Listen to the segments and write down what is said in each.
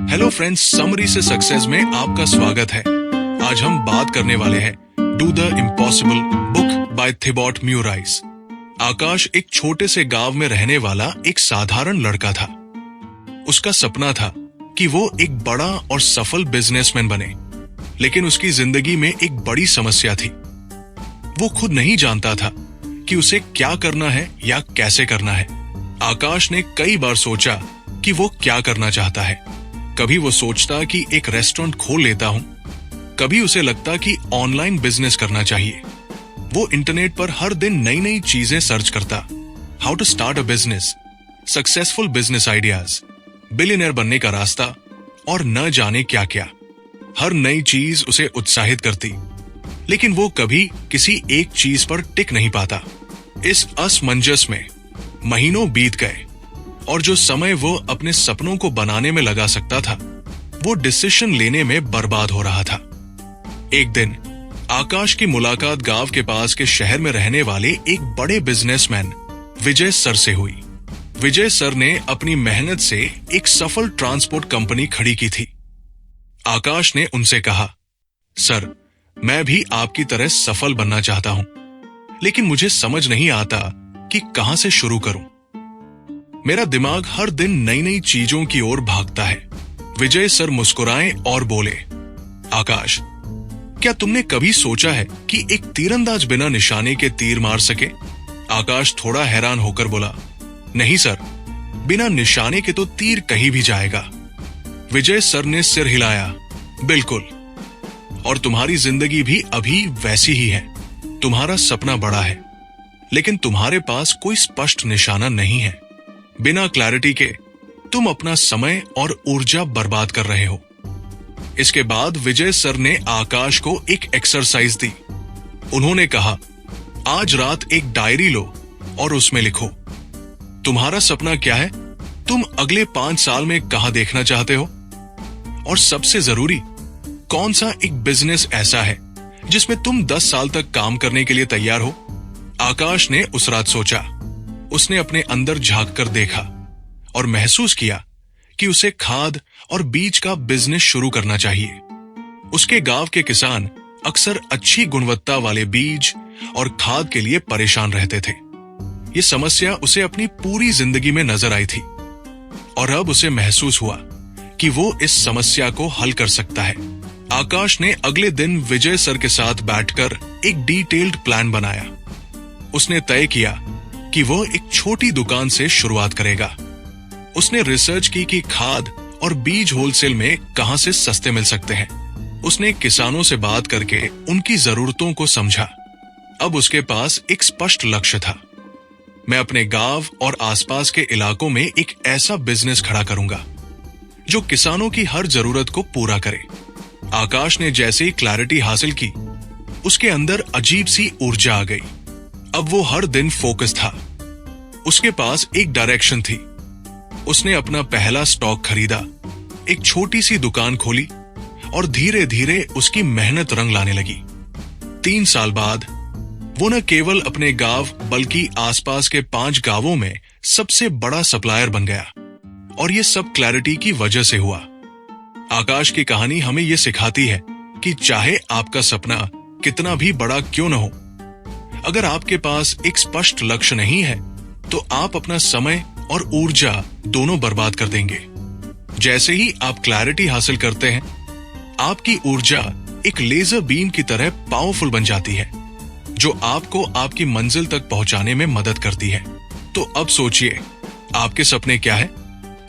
Hello friends, summary से success में आपका स्वागत है। आज हम बात करने वाले हैं do the impossible book by Thibaut Meurisse. Akash एक छोटे से गांव में रहने वाला एक साधारण लड़का था। उसका सपना था कि वो एक बड़ा और सफल बिजनेसमैन बने, लेकिन उसकी जिंदगी में एक बड़ी समस्या थी। वो खुद नहीं जानता था कि उसे क्या करना है या कैसे करना है। आकाश ने कई बार सोचा कि वो क्या करना चाहता है। कभी वो सोचता कि एक रेस्टोरेंट खोल लेता हूं, कभी उसे लगता कि ऑनलाइन बिजनेस करना चाहिए। वो इंटरनेट पर हर दिन नई नई चीजें सर्च करता, how to start a business, successful business ideas, billionaire बनने का रास्ता और न जाने क्या क्या। हर नई चीज उसे उत्साहित करती, लेकिन वो कभी किसी एक चीज पर टिक नहीं पाता। इस असमंजस में महीनों बीत गए और जो समय वो अपने सपनों को बनाने में लगा सकता था, वो डिसीजन लेने में बर्बाद हो रहा था। एक दिन आकाश की मुलाकात गांव के पास के शहर में रहने वाले एक बड़े बिजनेसमैन विजय सर से हुई। विजय सर ने अपनी मेहनत से एक सफल ट्रांसपोर्ट कंपनी खड़ी की थी। आकाश ने उनसे कहा, सर, मैं भी आपकी तरह सफल बनना चाहता हूं, लेकिन मुझे समझ नहीं आता कि कहां से शुरू करूं। मेरा दिमाग हर दिन नई नई चीजों की ओर भागता है। विजय सर मुस्कुराए और बोले, आकाश, क्या तुमने कभी सोचा है कि एक तीरंदाज बिना निशाने के तीर मार सके? आकाश थोड़ा हैरान होकर बोला, नहीं सर, बिना निशाने के तो तीर कहीं भी जाएगा। विजय सर ने सिर हिलाया, बिल्कुल, और तुम्हारी जिंदगी भी अभी वैसी ही है। तुम्हारा सपना बड़ा है, लेकिन तुम्हारे पास कोई स्पष्ट निशाना नहीं है। बिना क्लैरिटी के तुम अपना समय और ऊर्जा बर्बाद कर रहे हो। इसके बाद विजय सर ने आकाश को एक एक्सरसाइज दी। उन्होंने कहा, आज रात एक डायरी लो और उसमें लिखो, तुम्हारा सपना क्या है, तुम अगले 5 साल में कहां देखना चाहते हो, और सबसे जरूरी, कौन सा एक बिजनेस ऐसा है जिसमें तुम 10 साल तक काम करने के लिए तैयार हो। आकाश ने उस रात सोचा। उसने अपने अंदर झांक कर देखा और महसूस किया कि उसे खाद और बीज का बिजनेस शुरू करना चाहिए। उसके गांव के किसान अक्सर अच्छी गुणवत्ता वाले बीज और खाद के लिए परेशान रहते थे। ये समस्या उसे अपनी पूरी जिंदगी में नजर आई थी, और अब उसे महसूस हुआ कि वो इस समस्या को हल कर सकता है। आकाश ने अगले दिन विजय सर के साथ बैठकर एक डिटेल्ड प्लान बनाया। उसने तय किया कि वो एक छोटी दुकान से शुरुआत करेगा। उसने रिसर्च की कि खाद और बीज होलसेल में कहां से सस्ते मिल सकते हैं। उसने किसानों से बात करके उनकी जरूरतों को समझा। अब उसके पास एक स्पष्ट लक्ष्य था, मैं अपने गांव और आसपास के इलाकों में एक ऐसा बिजनेस खड़ा करूंगा जो किसानों की हर जरूरत को पूरा करे। आकाश ने जैसे ही क्लैरिटी हासिल की, उसके अंदर अजीब सी ऊर्जा आ गई। अब वो हर दिन फोकस था। उसके पास एक डायरेक्शन थी। उसने अपना पहला स्टॉक खरीदा, एक छोटी सी दुकान खोली, और धीरे धीरे उसकी मेहनत रंग लाने लगी। 3 साल बाद वो न केवल अपने गांव बल्कि आसपास के 5 गांवों में सबसे बड़ा सप्लायर बन गया, और ये सब क्लैरिटी की वजह से हुआ। आकाश की कहानी हमें ये सिखाती है कि चाहे आपका सपना कितना भी बड़ा क्यों न हो, अगर आपके पास एक स्पष्ट लक्ष्य नहीं है तो आप अपना समय और ऊर्जा दोनों बर्बाद कर देंगे। जैसे ही आप क्लैरिटी हासिल करते हैं, आपकी ऊर्जा एक लेजर बीम की तरह पावरफुल बन जाती है, जो आपको आपकी मंजिल तक पहुंचाने में मदद करती है। तो अब सोचिए, आपके सपने क्या है?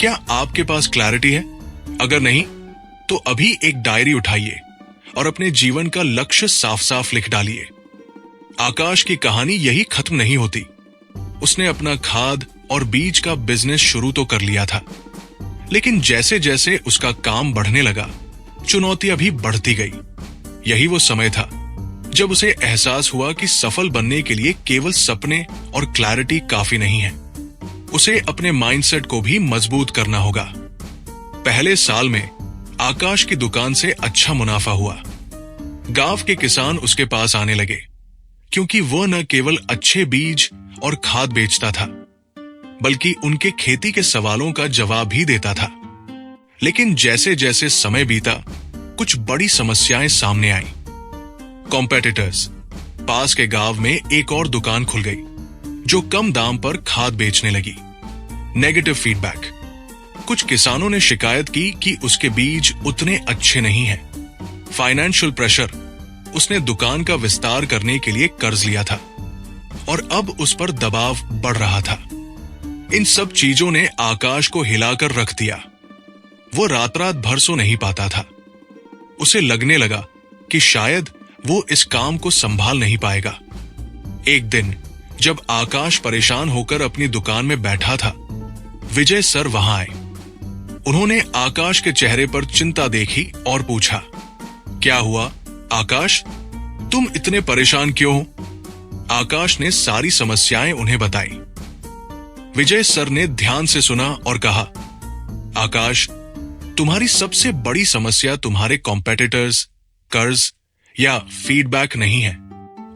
क्या आपके पास क्लैरिटी है? अगर नहीं, तो अभी एक डायरी उठाइए और अपने जीवन का लक्ष्य साफ साफ लिख डालिए। आकाश की कहानी यही खत्म नहीं होती। उसने अपना खाद और बीज का बिजनेस शुरू तो कर लिया था, लेकिन जैसे जैसे उसका काम बढ़ने लगा, चुनौतियां भी बढ़ती गई। यही वो समय था जब उसे एहसास हुआ कि सफल बनने के लिए केवल सपने और क्लैरिटी काफी नहीं है। उसे अपने माइंडसेट को भी मजबूत करना होगा। पहले साल में आकाश की दुकान से अच्छा मुनाफा हुआ। गांव के किसान उसके पास आने लगे, क्योंकि वह न केवल अच्छे बीज और खाद बेचता था, बल्कि उनके खेती के सवालों का जवाब भी देता था। लेकिन जैसे जैसे समय बीता, कुछ बड़ी समस्याएं सामने आई। कॉम्पेटिटर्स, पास के गांव में एक और दुकान खुल गई जो कम दाम पर खाद बेचने लगी। नेगेटिव फीडबैक, कुछ किसानों ने शिकायत की कि उसके बीज उतने अच्छे नहीं हैं। फाइनेंशियल प्रेशर, उसने दुकान का विस्तार करने के लिए कर्ज लिया था और अब उस पर दबाव बढ़ रहा था। इन सब चीजों ने आकाश को हिलाकर रख दिया। वो रात रात भर सो नहीं पाता था। उसे लगने लगा कि शायद वो इस काम को संभाल नहीं पाएगा। एक दिन जब आकाश परेशान होकर अपनी दुकान में बैठा था, विजय सर वहां आए। उन्होंने आकाश के चेहरे पर चिंता देखी और पूछा, क्या हुआ आकाश, तुम इतने परेशान क्यों हो? आकाश ने सारी समस्याएं उन्हें बताई। विजय सर ने ध्यान से सुना और कहा, आकाश, तुम्हारी सबसे बड़ी समस्या तुम्हारे कॉम्पेटिटर्स, कर्ज या फीडबैक नहीं है।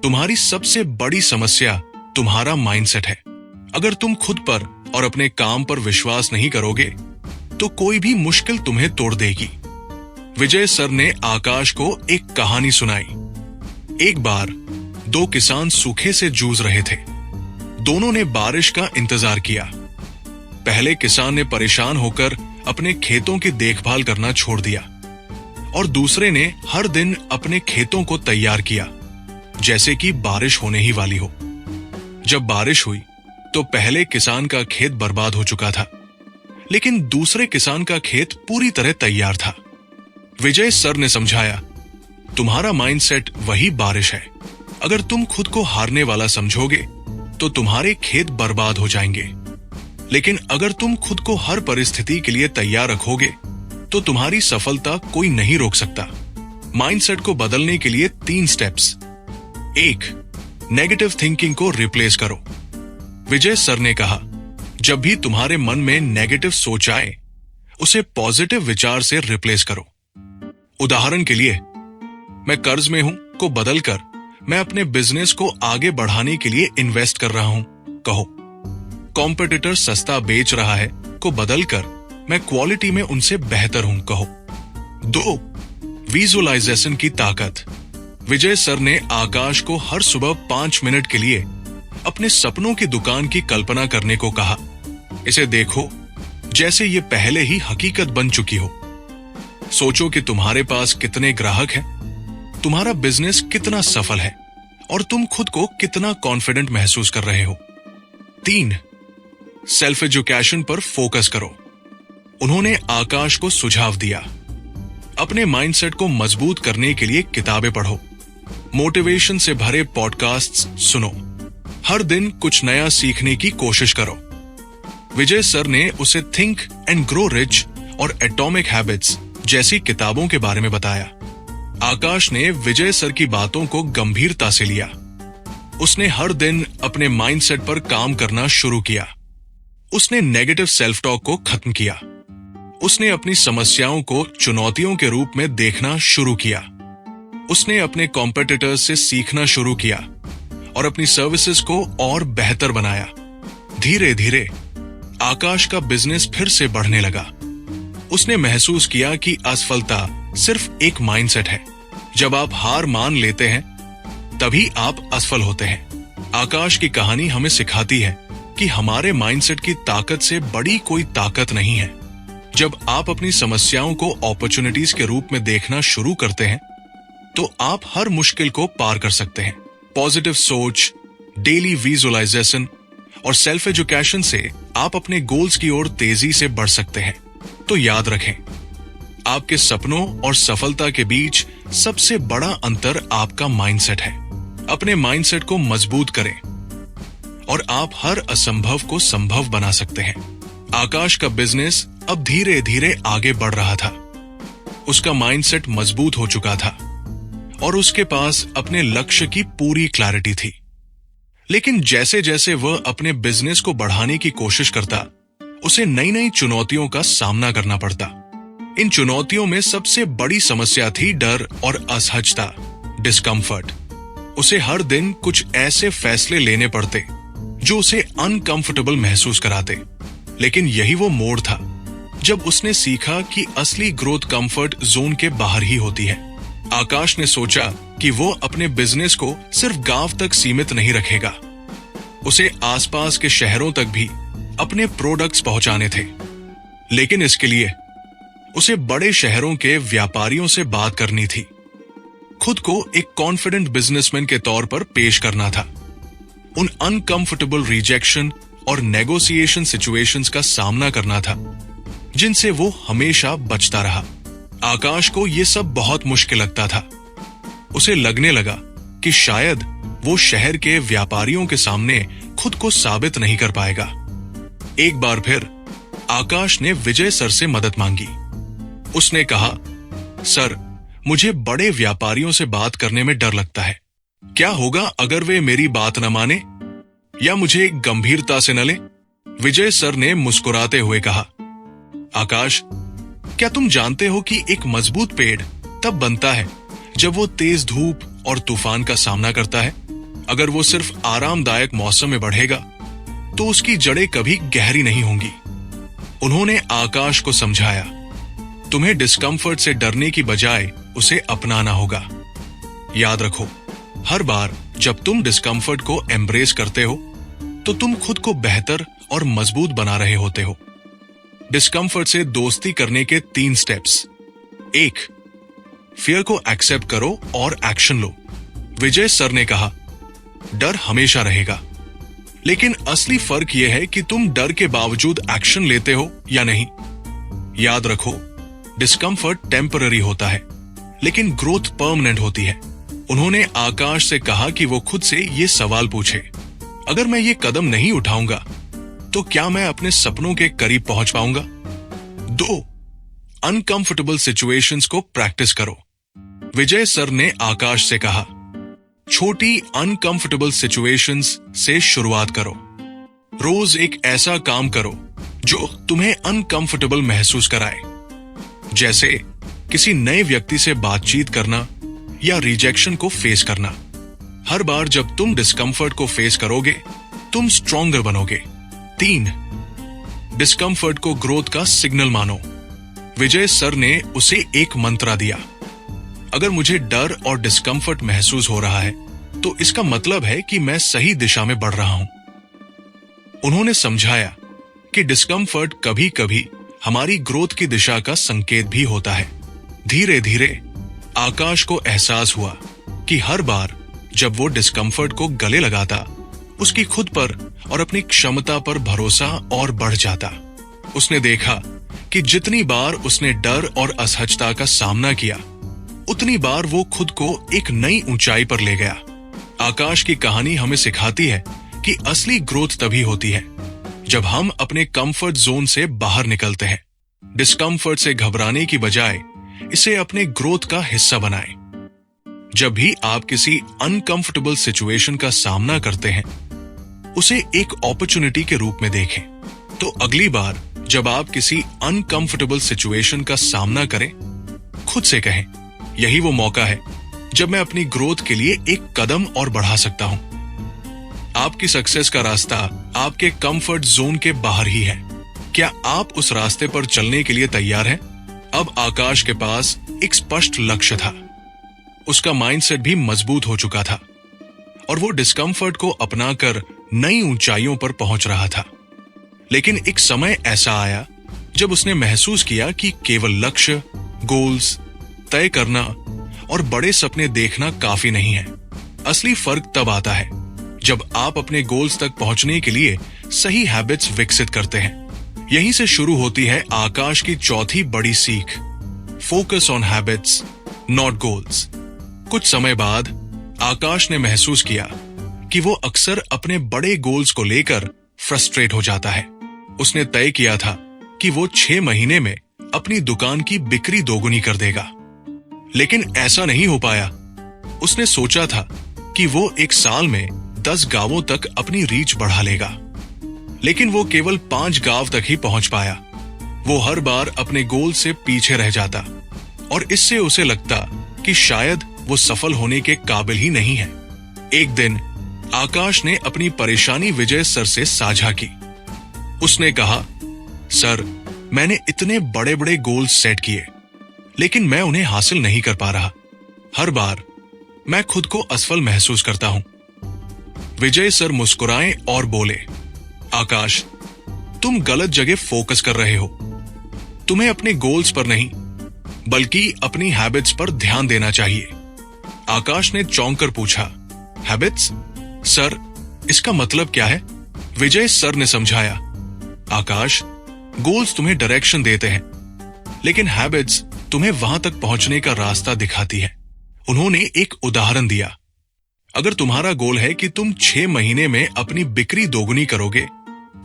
तुम्हारी सबसे बड़ी समस्या तुम्हारा माइंडसेट है। अगर तुम खुद पर और अपने काम पर विश्वास नहीं करोगे तो कोई भी मुश्किल तुम्हें तोड़ देगी। विजय सर ने आकाश को एक कहानी सुनाई। एक बार दो किसान सूखे से जूझ रहे थे। दोनों ने बारिश का इंतजार किया। पहले किसान ने परेशान होकर अपने खेतों की देखभाल करना छोड़ दिया और दूसरे ने हर दिन अपने खेतों को तैयार किया जैसे कि बारिश होने ही वाली हो। जब बारिश हुई तो पहले किसान का खेत बर्बाद हो चुका था, लेकिन दूसरे किसान का खेत पूरी तरह तैयार था। विजय सर ने समझाया, तुम्हारा माइंडसेट वही बारिश है। अगर तुम खुद को हारने वाला समझोगे तो तुम्हारे खेत बर्बाद हो जाएंगे, लेकिन अगर तुम खुद को हर परिस्थिति के लिए तैयार रखोगे तो तुम्हारी सफलता कोई नहीं रोक सकता। माइंडसेट को बदलने के लिए 3 स्टेप्स। 1. नेगेटिव थिंकिंग को रिप्लेस करो। विजय सर ने कहा, जब भी तुम्हारे मन में नेगेटिव सोच आए, उसे पॉजिटिव विचार से रिप्लेस करो। उदाहरण के लिए, मैं कर्ज में हूं को बदलकर मैं अपने बिजनेस को आगे बढ़ाने के लिए इन्वेस्ट कर रहा हूं कहो। कॉम्पिटिटर सस्ता बेच रहा है को बदलकर मैं क्वालिटी में उनसे बेहतर हूं कहो। 2. विजुअलाइजेशन की ताकत। विजय सर ने आकाश को हर सुबह 5 मिनट के लिए अपने सपनों की दुकान की कल्पना करने को कहा। इसे देखो जैसे ये पहले ही हकीकत बन चुकी हो। सोचो कि तुम्हारे पास कितने ग्राहक हैं, तुम्हारा बिजनेस कितना सफल है और तुम खुद को कितना कॉन्फिडेंट महसूस कर रहे हो। 3. सेल्फ एजुकेशन पर फोकस करो। उन्होंने आकाश को सुझाव दिया, अपने माइंडसेट को मजबूत करने के लिए किताबें पढ़ो, मोटिवेशन से भरे पॉडकास्ट्स सुनो, हर दिन कुछ नया सीखने की कोशिश करो। विजय सर ने उसे थिंक एंड ग्रो रिच और एटॉमिक हैबिट्स जैसी किताबों के बारे में बताया। आकाश ने विजय सर की बातों को गंभीरता से लिया। उसने हर दिन अपने माइंडसेट पर काम करना शुरू किया। उसने नेगेटिव सेल्फ टॉक को खत्म किया। उसने अपनी समस्याओं को चुनौतियों के रूप में देखना शुरू किया। उसने अपने कॉम्पिटिटर्स से सीखना शुरू किया और अपनी सर्विसेज को और बेहतर बनाया। धीरे धीरे आकाश का बिजनेस फिर से बढ़ने लगा। उसने महसूस किया कि असफलता सिर्फ एक माइंडसेट है। जब आप हार मान लेते हैं तभी आप असफल होते हैं। आकाश की कहानी हमें सिखाती है कि हमारे माइंडसेट की ताकत से बड़ी कोई ताकत नहीं है। जब आप अपनी समस्याओं को अपॉर्चुनिटीज के रूप में देखना शुरू करते हैं तो आप हर मुश्किल को पार कर सकते हैं। पॉजिटिव सोच, डेली विजुअलाइजेशन और सेल्फ एजुकेशन से आप अपने गोल्स की ओर तेजी से बढ़ सकते हैं। तो याद रखें, आपके सपनों और सफलता के बीच सबसे बड़ा अंतर आपका माइंडसेट है। अपने माइंडसेट को मजबूत करें और आप हर असंभव को संभव बना सकते हैं। आकाश का बिजनेस अब धीरे धीरे आगे बढ़ रहा था। उसका माइंडसेट मजबूत हो चुका था और उसके पास अपने लक्ष्य की पूरी क्लैरिटी थी। लेकिन जैसे जैसे वह अपने बिजनेस को बढ़ाने की कोशिश करता, उसे नई नई चुनौतियों का सामना करना पड़ता। इन चुनौतियों में सबसे बड़ी समस्या थी डर और असहजता, डिस्कम्फर्ट। उसे हर दिन कुछ ऐसे फैसले लेने पड़ते जो उसे अनकंफर्टेबल महसूस कराते। लेकिन यही वो मोड़ था जब उसने सीखा कि असली ग्रोथ कंफर्ट जोन के बाहर ही होती है। आकाश ने सोचा कि वो अपने बिजनेस को सिर्फ गांव तक सीमित नहीं रखेगा। उसे आसपास के शहरों तक भी अपने प्रोडक्ट्स पहुंचाने थे। लेकिन इसके लिए उसे बड़े शहरों के व्यापारियों से बात करनी थी, खुद को एक कॉन्फिडेंट बिजनेसमैन के तौर पर पेश करना था, उन अनकंफर्टेबल रिजेक्शन और नेगोशिएशन सिचुएशंस का सामना करना था जिनसे वो हमेशा बचता रहा। आकाश को ये सब बहुत मुश्किल लगता था। उसे लगने लगा कि शायद वो शहर के व्यापारियों के सामने खुद को साबित नहीं कर पाएगा। एक बार फिर आकाश ने विजय सर से मदद मांगी। उसने कहा, सर, मुझे बड़े व्यापारियों से बात करने में डर लगता है। क्या होगा अगर वे मेरी बात न माने या मुझे गंभीरता से न ले? विजय सर ने मुस्कुराते हुए कहा, आकाश, क्या तुम जानते हो कि एक मजबूत पेड़ तब बनता है जब वो तेज धूप और तूफान का सामना करता है? अगर वो सिर्फ आरामदायक मौसम में बढ़ेगा तो उसकी जड़ें कभी गहरी नहीं होंगी। उन्होंने आकाश को समझाया, तुम्हें डिस्कम्फर्ट से डरने की बजाय उसे अपनाना होगा। याद रखो, हर बार जब तुम डिस्कम्फर्ट को एम्ब्रेस करते हो तो तुम खुद को बेहतर और मजबूत बना रहे होते हो। डिस्कम्फर्ट से दोस्ती करने के 3 स्टेप्स। 1, फियर को एक्सेप्ट करो और एक्शन लो। विजय सर ने कहा, डर हमेशा रहेगा, लेकिन असली फर्क यह है कि तुम डर के बावजूद एक्शन लेते हो या नहीं। याद रखो, डिस्कम्फर्ट टेम्पररी होता है, लेकिन ग्रोथ परमानेंट होती है। उन्होंने आकाश से कहा कि वो खुद से ये सवाल पूछे, अगर मैं ये कदम नहीं उठाऊंगा तो क्या मैं अपने सपनों के करीब पहुंच पाऊंगा? 2, अनकंफर्टेबल सिचुएशंस को प्रैक्टिस करो। विजय सर ने आकाश से कहा, छोटी अनकंफर्टेबल सिचुएशंस से शुरुआत करो। रोज एक ऐसा काम करो जो तुम्हें अनकंफर्टेबल महसूस कराए, जैसे किसी नए व्यक्ति से बातचीत करना या रिजेक्शन को फेस करना। हर बार जब तुम डिस्कम्फर्ट को फेस करोगे, तुम स्ट्रॉन्गर बनोगे। 3, डिस्कम्फर्ट को ग्रोथ का सिग्नल मानो। विजय सर ने उसे एक मंत्र दिया, अगर मुझे डर और डिस्कम्फर्ट महसूस हो रहा है तो इसका मतलब है कि मैं सही दिशा में बढ़ रहा हूं। उन्होंने समझाया कि डिस्कम्फर्ट कभी कभी हमारी ग्रोथ की दिशा का संकेत भी होता है। धीरे धीरे आकाश को एहसास हुआ कि हर बार जब वो डिस्कम्फर्ट को गले लगाता, उसकी खुद पर और अपनी क्षमता पर भरोसा और बढ़ जाता। उसने देखा कि जितनी बार उसने डर और असहजता का सामना किया, उतनी बार वो खुद को एक नई ऊंचाई पर ले गया। आकाश की कहानी हमें सिखाती है कि असली ग्रोथ तभी होती है जब हम अपने कंफर्ट जोन से बाहर निकलते हैं। डिस्कम्फर्ट से घबराने की बजाय इसे अपने ग्रोथ का हिस्सा बनाएं। जब भी आप किसी अनकंफर्टेबल सिचुएशन का सामना करते हैं, उसे एक अपॉर्चुनिटी के रूप में देखें। तो अगली बार जब आप किसी अनकंफर्टेबल सिचुएशन का सामना करें, खुद से कहें, यही वो मौका है जब मैं अपनी ग्रोथ के लिए एक कदम और बढ़ा सकता हूं। आपकी सक्सेस का रास्ता आपके कंफर्ट जोन के बाहर ही है। क्या आप उस रास्ते पर चलने के लिए तैयार हैं? अब आकाश के पास एक स्पष्ट लक्ष्य था। उसका माइंडसेट भी मजबूत हो चुका था और वो डिस्कम्फर्ट को अपनाकर नई ऊंचाइयों पर पहुंच रहा था। लेकिन एक समय ऐसा आया जब उसने महसूस किया कि केवल लक्ष्य, गोल्स तय करना और बड़े सपने देखना काफी नहीं है। असली फर्क तब आता है जब आप अपने गोल्स तक पहुंचने के लिए सही हैबिट्स विकसित करते हैं। यहीं से शुरू होती है आकाश की चौथी बड़ी सीख, focus on habits not goals. कुछ समय बाद आकाश ने महसूस किया कि वो अक्सर अपने बड़े गोल्स को लेकर फ्रस्ट्रेट हो जाता है। उसने तय किया था कि वो 6 महीने में अपनी दुकान की बिक्री दोगुनी कर देगा, लेकिन ऐसा नहीं हो पाया। उसने सोचा था कि वो 1 साल में 10 गांवों तक अपनी रीच बढ़ा लेगा, लेकिन वो केवल 5 गांव तक ही पहुंच पाया। वो हर बार अपने गोल से पीछे रह जाता और इससे उसे लगता कि शायद वो सफल होने के काबिल ही नहीं है। एक दिन आकाश ने अपनी परेशानी विजय सर से साझा की। उसने कहा, सर, मैंने इतने बड़े बड़े गोल्स सेट किए, लेकिन मैं उन्हें हासिल नहीं कर पा रहा। हर बार मैं खुद को असफल महसूस करता हूं। विजय सर मुस्कुराए और बोले, आकाश, तुम गलत जगह फोकस कर रहे हो। तुम्हें अपने गोल्स पर नहीं, बल्कि अपनी हैबिट्स पर ध्यान देना चाहिए। आकाश ने चौंक कर पूछा, हैबिट्स? सर, इसका मतलब क्या है? विजय सर ने समझाया, आकाश, गोल्स तुम्हें डायरेक्शन देते हैं, लेकिन हैबिट्स तुम्हें वहां तक पहुंचने का रास्ता दिखाती है। उन्होंने एक उदाहरण दिया। अगर तुम्हारा गोल है कि तुम 6 महीने में अपनी बिक्री दोगुनी करोगे,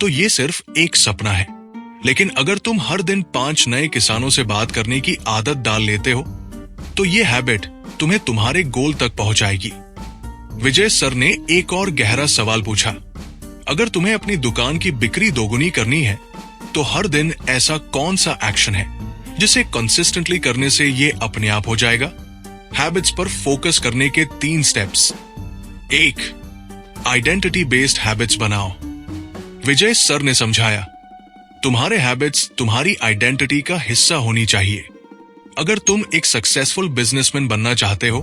तो ये सिर्फ एक सपना है। लेकिन अगर तुम हर दिन 5 नए किसानों से बात करने की आदत डाल लेते हो, तो ये हैबिट तुम्हें तुम्हारे गोल तक पहुंचाएगी। विजय सर ने एक और गहरा सवाल पूछा, अगर तुम्हें अपनी दुकान की बिक्री दोगुनी करनी है, तो हर दिन ऐसा कौन सा एक्शन है जिसे कंसिस्टेंटली करने से ये अपने आप हो जाएगा? हैबिट्स पर फोकस करने के 3 स्टेप्स। 1. आइडेंटिटी बेस्ड हैबिट्स बनाओ। विजय सर ने समझाया, तुम्हारे हैबिट्स तुम्हारी आइडेंटिटी का हिस्सा होनी चाहिए। अगर तुम एक सक्सेसफुल बिजनेसमैन बनना चाहते हो,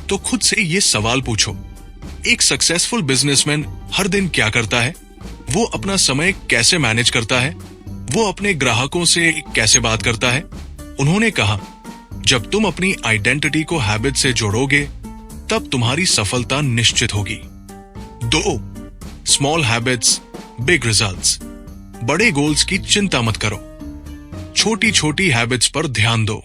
तो खुद से ये सवाल पूछो, एक सक्सेसफुल बिजनेसमैन हर दिन क्या करता है? वो अपना समय कैसे मैनेज करता है? वो अपने ग्राहकों से कैसे बात करता है? उन्होंने कहा, जब तुम अपनी आइडेंटिटी को हैबिट से जोड़ोगे, तब तुम्हारी सफलता निश्चित होगी। 2. Small habits, big results. बड़े गोल्स की चिंता मत करो, छोटी छोटी हैबिट्स पर ध्यान दो।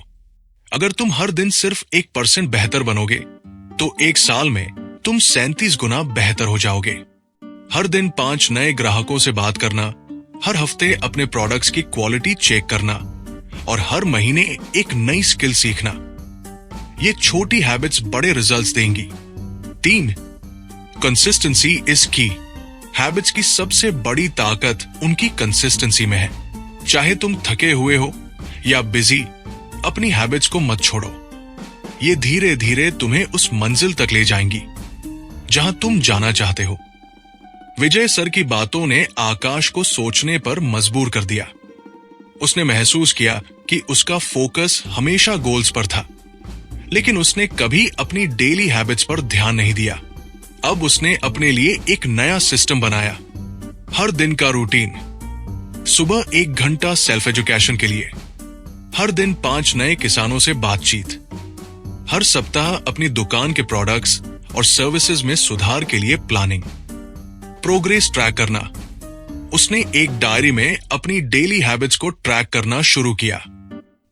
अगर तुम हर दिन सिर्फ 1% बेहतर बनोगे, तो 1 साल में तुम 37 गुना बेहतर हो जाओगे। हर दिन 5 नए ग्राहकों से बात करना, हर हफ्ते अपने प्रोडक्ट्स की क्वालिटी चेक करना और हर महीने एक नई स्किल सीखना, ये छोटी हैबिट्स बड़े रिजल्ट्स देंगी। 3. कंसिस्टेंसी इज की। हैबिट्स की सबसे बड़ी ताकत उनकी कंसिस्टेंसी में है। चाहे तुम थके हुए हो या बिजी, अपनी हैबिट्स को मत छोड़ो। ये धीरे धीरे तुम्हें उस मंजिल तक ले जाएंगी जहां तुम जाना चाहते हो। विजय सर की बातों ने आकाश को सोचने पर मजबूर कर दिया। उसने महसूस किया कि उसका फोकस हमेशा गोल्स पर था, लेकिन उसने कभी अपनी डेली हैबिट्स पर ध्यान नहीं दिया। अब उसने अपने लिए एक नया सिस्टम बनाया। हर दिन का रूटीन। सुबह 1 घंटा सेल्फ एजुकेशन के लिए, हर दिन 5 नए किसानों से बातचीत, हर सप्ताह अपनी दुकान के प्रोडक्ट्स और सर्विसेज में सुधार के लिए प्लानिंग, प्रोग्रेस ट्रैक करना। उसने एक डायरी में अपनी डेली हैबिट्स को ट्रैक करना शुरू किया।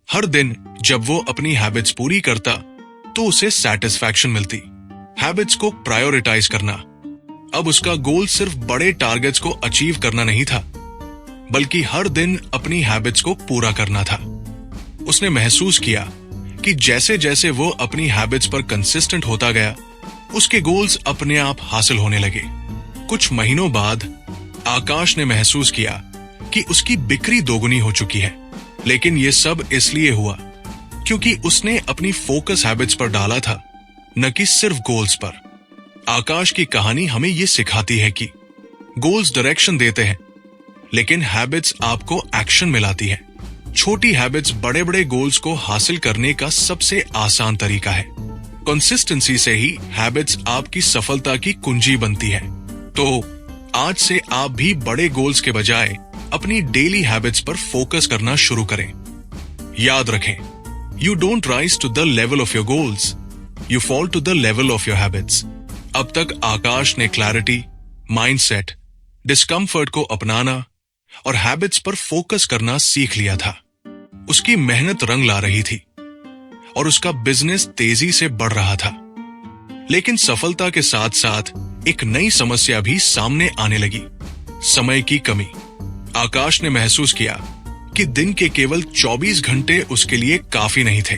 हर दिन जब वो अपनी हैबिट्स पूरी करता, तो उसे सैटिस्फैक्शन मिलती। हैबिट्स को प्रायोरिटाइज करना। अब उसका गोल सिर्फ बड़े टारगेट्स को अचीव करना नहीं था, बल्कि हर दिन अपनी हैबिट्स को पूरा करना था। उसने महसूस किया कि जैसे जैसे वो अपनी हैबिट्स पर कंसिस्टेंट होता गया, उसके गोल्स अपने आप हासिल होने लगे। कुछ महीनों बाद आकाश ने महसूस किया कि उसकी बिक्री दोगुनी हो चुकी है, लेकिन यह सब इसलिए हुआ क्योंकि उसने अपनी फोकस हैबिट्स पर डाला था, न कि सिर्फ गोल्स पर। आकाश की कहानी हमें यह सिखाती है कि गोल्स डायरेक्शन देते हैं, लेकिन हैबिट्स आपको एक्शन में लाती है। छोटी हैबिट्स बड़े बड़े गोल्स को हासिल करने का सबसे आसान तरीका है। कंसिस्टेंसी से ही हैबिट्स आपकी सफलता की कुंजी बनती है। तो आज से आप भी बड़े गोल्स के बजाय अपनी डेली हैबिट्स पर फोकस करना शुरू करें। याद रखें, you don't rise to the level of your goals, you fall to the level of your habits. अब तक आकाश ने क्लैरिटी, माइंडसेट, डिस्कम्फर्ट को अपनाना और हैबिट्स पर फोकस करना सीख लिया था। उसकी मेहनत रंग ला रही थी और उसका बिजनेस तेजी से बढ़ रहा था। लेकिन सफलता के साथ साथ एक नई समस्या भी सामने आने लगी, समय की कमी। आकाश ने महसूस किया कि दिन के केवल 24 घंटे उसके लिए काफी नहीं थे।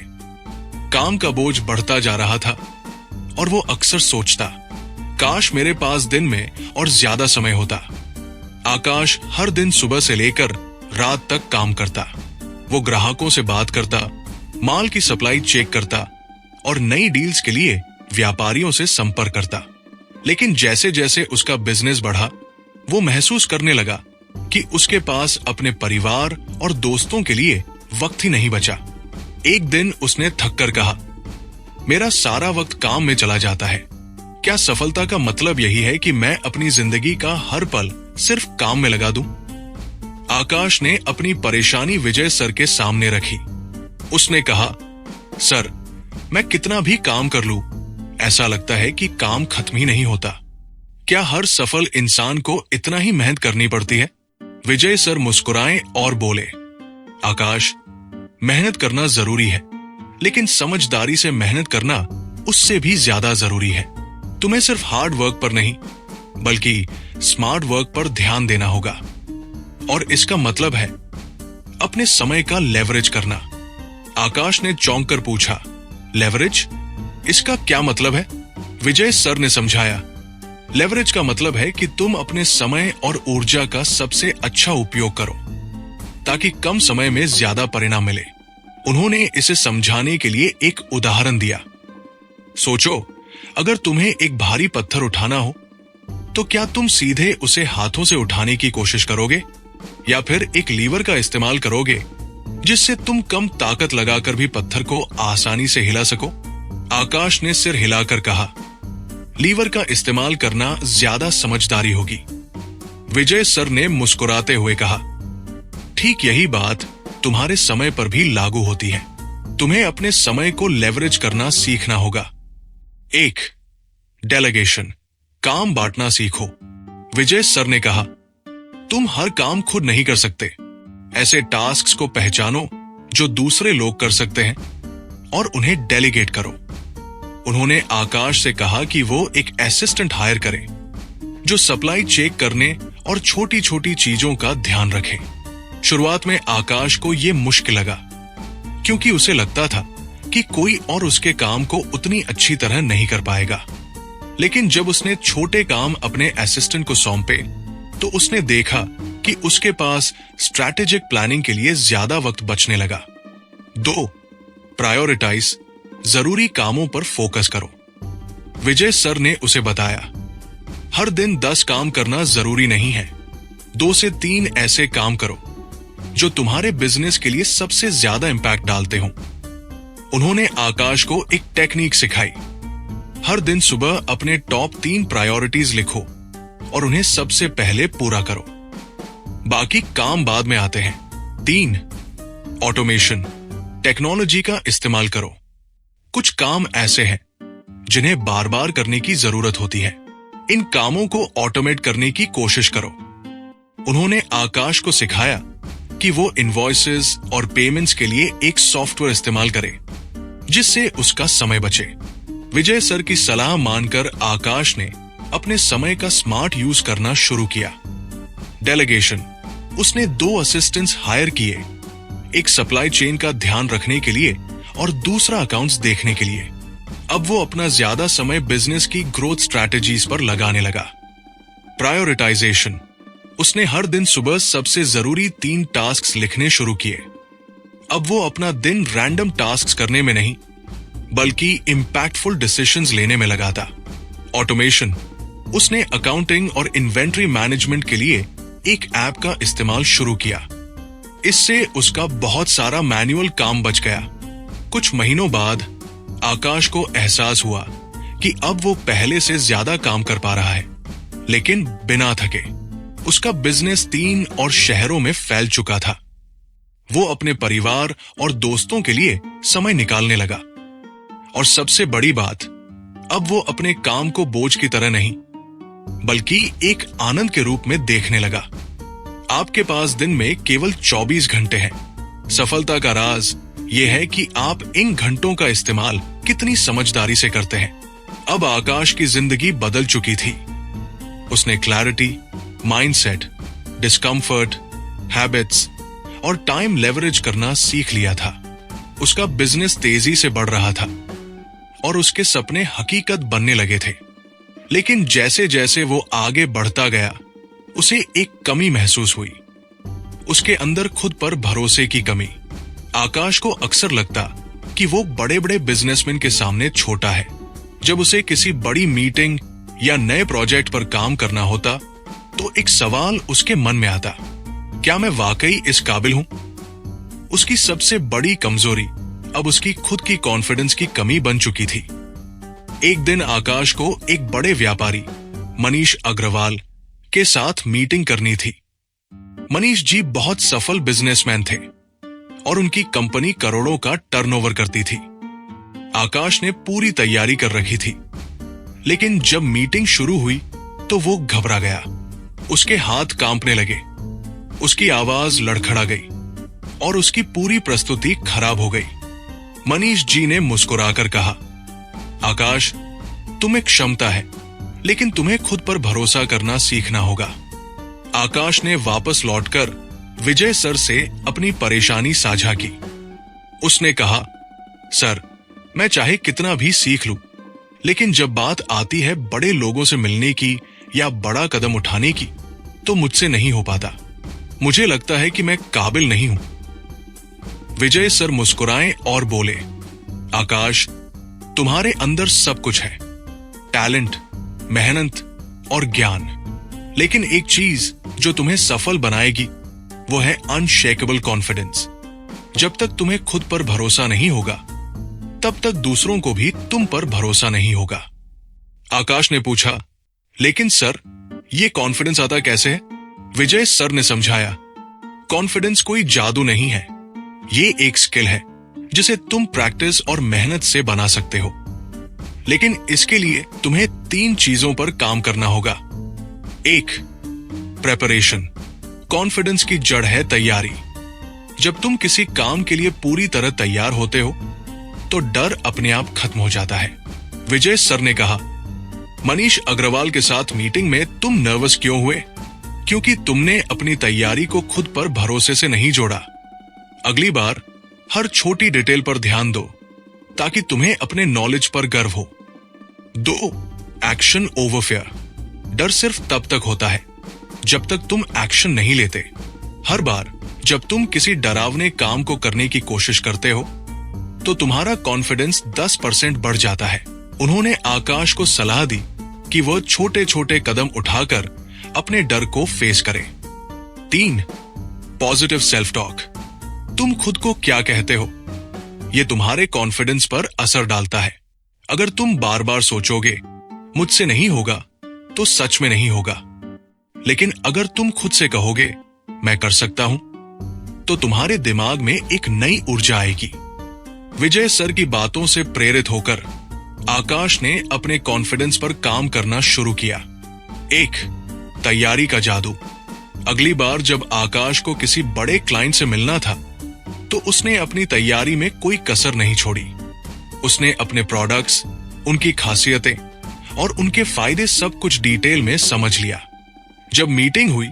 काम का बोझ बढ़ता जा रहा था और वो अक्सर सोचता, काश मेरे पास दिन में और ज्यादा समय होता। आकाश हर दिन सुबह से लेकर रात तक काम करता। वो ग्राहकों से बात करता, माल की सप्लाई चेक करता और नई डील्स के लिए व्यापारियों से संपर्क करता। लेकिन जैसे जैसे उसका बिजनेस बढ़ा, वो महसूस करने लगा कि उसके पास अपने परिवार और दोस्तों के लिए वक्त ही नहीं बचा। एक दिन उसने थककर कहा, मेरा सारा वक्त काम में चला जाता है। क्या सफलता का मतलब यही है कि मैं अपनी जिंदगी का हर पल सिर्फ काम में लगा दूं? आकाश ने अपनी परेशानी विजय सर के सामने रखी। उसने कहा, सर, मैं कितना भी काम कर लूं, ऐसा लगता है कि काम खत्म ही नहीं होता। क्या हर सफल इंसान को इतना ही मेहनत करनी पड़ती है? विजय सर मुस्कुराए और बोले, आकाश, मेहनत करना जरूरी है, लेकिन समझदारी से मेहनत करना उससे भी ज्यादा जरूरी है। तुम्हें सिर्फ हार्ड वर्क पर नहीं, बल्कि स्मार्ट वर्क पर ध्यान देना होगा। और इसका मतलब है अपने समय का लेवरेज करना। आकाश ने चौंक कर पूछा, लेवरेज? इसका क्या मतलब है? विजय सर ने समझाया, लेवरेज का मतलब है कि तुम अपने समय और ऊर्जा का सबसे अच्छा उपयोग करो ताकि कम समय में ज्यादा परिणाम मिले। उन्होंने इसे समझाने के लिए एक उदाहरण दिया। सोचो, अगर तुम्हें एक भारी पत्थर उठाना हो तो क्या तुम सीधे उसे हाथों से उठाने की कोशिश करोगे या फिर एक लीवर का इस्तेमाल करोगे जिससे तुम कम ताकत लगाकर भी पत्थर को आसानी से हिला सको? आकाश ने सिर हिलाकर कहा, लीवर का इस्तेमाल करना ज्यादा समझदारी होगी। विजय सर ने मुस्कुराते हुए कहा, ठीक यही बात तुम्हारे समय पर भी लागू होती है। तुम्हें अपने समय को लेवरेज करना सीखना होगा। 1. डेलीगेशन, काम बांटना सीखो। विजय सर ने कहा, तुम हर काम खुद नहीं कर सकते। ऐसे टास्क्स को पहचानो जो दूसरे लोग कर सकते हैं और उन्हें डेलीगेट करो। उन्होंने आकाश से कहा कि वो एक असिस्टेंट हायर करे जो सप्लाई चेक करने और छोटी छोटी चीजों का ध्यान रखे। शुरुआत में आकाश को यह मुश्किल लगा क्योंकि उसे लगता था कि कोई और उसके काम को उतनी अच्छी तरह नहीं कर पाएगा। लेकिन जब उसने छोटे काम अपने असिस्टेंट को सौंपे तो उसने देखा कि उसके पास स्ट्रैटेजिक प्लानिंग के लिए ज्यादा वक्त बचने लगा। 2. प्रायोरिटाइज, जरूरी कामों पर फोकस करो। विजय सर ने उसे बताया, हर दिन 10 काम करना जरूरी नहीं है। 2 से 3 ऐसे काम करो जो तुम्हारे बिजनेस के लिए सबसे ज्यादा इंपैक्ट डालते हो। उन्होंने आकाश को एक टेक्निक सिखाई। हर दिन सुबह अपने टॉप 3 प्रायोरिटीज लिखो और उन्हें सबसे पहले पूरा करो। बाकी काम बाद में आते हैं। 3. ऑटोमेशन, टेक्नोलॉजी का इस्तेमाल करो। कुछ काम ऐसे हैं जिन्हें बार बार करने की जरूरत होती है। इन कामों को ऑटोमेट करने की कोशिश करो। उन्होंने आकाश को सिखाया कि वो इनवॉइसेस और पेमेंट्स के लिए एक सॉफ्टवेयर इस्तेमाल करे जिससे उसका समय बचे। विजय सर की सलाह मानकर आकाश ने अपने समय का स्मार्ट यूज करना शुरू किया। डेलीगेशन, उसने 2 असिस्टेंट्स हायर किए, एक सप्लाई चेन का ध्यान रखने के लिए और दूसरा अकाउंट्स देखने के लिए। अब वो अपना ज्यादा समय बिजनेस की ग्रोथ स्ट्रैटेजीज पर लगाने लगा। प्रायोरिटाइजेशन, उसने हर दिन सुबह सबसे जरूरी 3 टास्क्स लिखने शुरू किए। अब वो अपना दिन रैंडम टास्क्स करने में नहीं बल्कि इंपैक्टफुल डिसीजंस लेने में लगा था। ऑटोमेशन, उसने अकाउंटिंग और इन्वेंट्री मैनेजमेंट के लिए एक ऐप का इस्तेमाल शुरू किया। इससे उसका बहुत सारा मैनुअल काम बच गया। कुछ महीनों बाद आकाश को एहसास हुआ कि अब वो पहले से ज्यादा काम कर पा रहा है, लेकिन बिना थके। उसका बिजनेस 3 और शहरों में फैल चुका था। वो अपने परिवार और दोस्तों के लिए समय निकालने लगा। और सबसे बड़ी बात, अब वो अपने काम को बोझ की तरह नहीं बल्कि एक आनंद के रूप में देखने लगा। आपके पास दिन में केवल 24 घंटे हैं। सफलता का राज यह है कि आप इन घंटों का इस्तेमाल कितनी समझदारी से करते हैं। अब आकाश की जिंदगी बदल चुकी थी। उसने क्लैरिटी, माइंडसेट, डिस्कम्फर्ट, हैबिट्स और टाइम लेवरेज करना सीख लिया था। उसका बिजनेस तेजी से बढ़ रहा था और उसके सपने हकीकत बनने लगे थे। लेकिन जैसे जैसे वो आगे बढ़ता गया, उसे एक कमी महसूस हुई, उसके अंदर खुद पर भरोसे की कमी। आकाश को अक्सर लगता कि वो बड़े बड़े बिजनेसमैन के सामने छोटा है। जब उसे किसी बड़ी मीटिंग या नए प्रोजेक्ट पर काम करना होता तो एक सवाल उसके मन में आता, क्या मैं वाकई इस काबिल हूं? उसकी सबसे बड़ी कमजोरी अब उसकी खुद की कॉन्फिडेंस की कमी बन चुकी थी। एक दिन आकाश को एक बड़े व्यापारी मनीष अग्रवाल के साथ मीटिंग करनी थी। मनीष जी बहुत सफल बिजनेसमैन थे और उनकी कंपनी करोड़ों का टर्नओवर करती थी। आकाश ने पूरी तैयारी कर रखी थी, लेकिन जब मीटिंग शुरू हुई तो वो घबरा गया। उसके हाथ कांपने लगे, उसकी आवाज लड़खड़ा गई और उसकी पूरी प्रस्तुति खराब हो गई। मनीष जी ने मुस्कुराकर कहा, आकाश, तुम्हें क्षमता है, लेकिन तुम्हें खुद पर भरोसा करना सीखना होगा। आकाश ने वापस लौटकर विजय सर से अपनी परेशानी साझा की। उसने कहा, सर, मैं चाहे कितना भी सीख लूं, लेकिन जब बात आती है बड़े लोगों से मिलने की या बड़ा कदम उठाने की, तो मुझसे नहीं हो पाता। मुझे लगता है कि मैं काबिल नहीं हूं। विजय सर मुस्कुराए और बोले, आकाश, तुम्हारे अंदर सब कुछ है, टैलेंट, मेहनत और ज्ञान, लेकिन एक चीज जो तुम्हें सफल बनाएगी वो है अनशेकेबल कॉन्फिडेंस। जब तक तुम्हें खुद पर भरोसा नहीं होगा, तब तक दूसरों को भी तुम पर भरोसा नहीं होगा। आकाश ने पूछा, लेकिन सर, ये कॉन्फिडेंस आता कैसे है? विजय सर ने समझाया, कॉन्फिडेंस कोई जादू नहीं है, ये एक स्किल है जिसे तुम प्रैक्टिस और मेहनत से बना सकते हो। लेकिन इसके लिए तुम्हें 3 चीजों पर काम करना होगा। 1, प्रेपरेशन। कॉन्फिडेंस की जड़ है तैयारी। जब तुम किसी काम के लिए पूरी तरह तैयार होते हो तो डर अपने आप खत्म हो जाता है। विजय सर ने कहा, मनीष अग्रवाल के साथ मीटिंग में तुम नर्वस क्यों हुए? क्योंकि तुमने अपनी तैयारी को खुद पर भरोसे से नहीं जोड़ा। अगली बार हर छोटी डिटेल पर ध्यान दो ताकि तुम्हें अपने नॉलेज पर गर्व हो। 2, एक्शन ओवर फियर। डर सिर्फ तब तक होता है जब तक तुम एक्शन नहीं लेते। हर बार जब तुम किसी डरावने काम को करने की कोशिश करते हो तो तुम्हारा कॉन्फिडेंस 10% बढ़ जाता है। उन्होंने आकाश को सलाह दी कि वह छोटे छोटे कदम उठाकर अपने डर को फेस करे। 3, पॉजिटिव सेल्फ टॉक। तुम खुद को क्या कहते हो, यह तुम्हारे कॉन्फिडेंस पर असर डालता है। अगर तुम बार बार सोचोगे मुझसे नहीं होगा, तो सच में नहीं होगा। लेकिन अगर तुम खुद से कहोगे मैं कर सकता हूं, तो तुम्हारे दिमाग में एक नई ऊर्जा आएगी। विजय सर की बातों से प्रेरित होकर आकाश ने अपने कॉन्फिडेंस पर काम करना शुरू किया। 1, तैयारी का जादू। अगली बार जब आकाश को किसी बड़े क्लाइंट से मिलना था तो उसने अपनी तैयारी में कोई कसर नहीं छोड़ी। उसने अपने प्रोडक्ट्स, उनकी खासियतें और उनके फायदे सब कुछ डिटेल में समझ लिया। जब मीटिंग हुई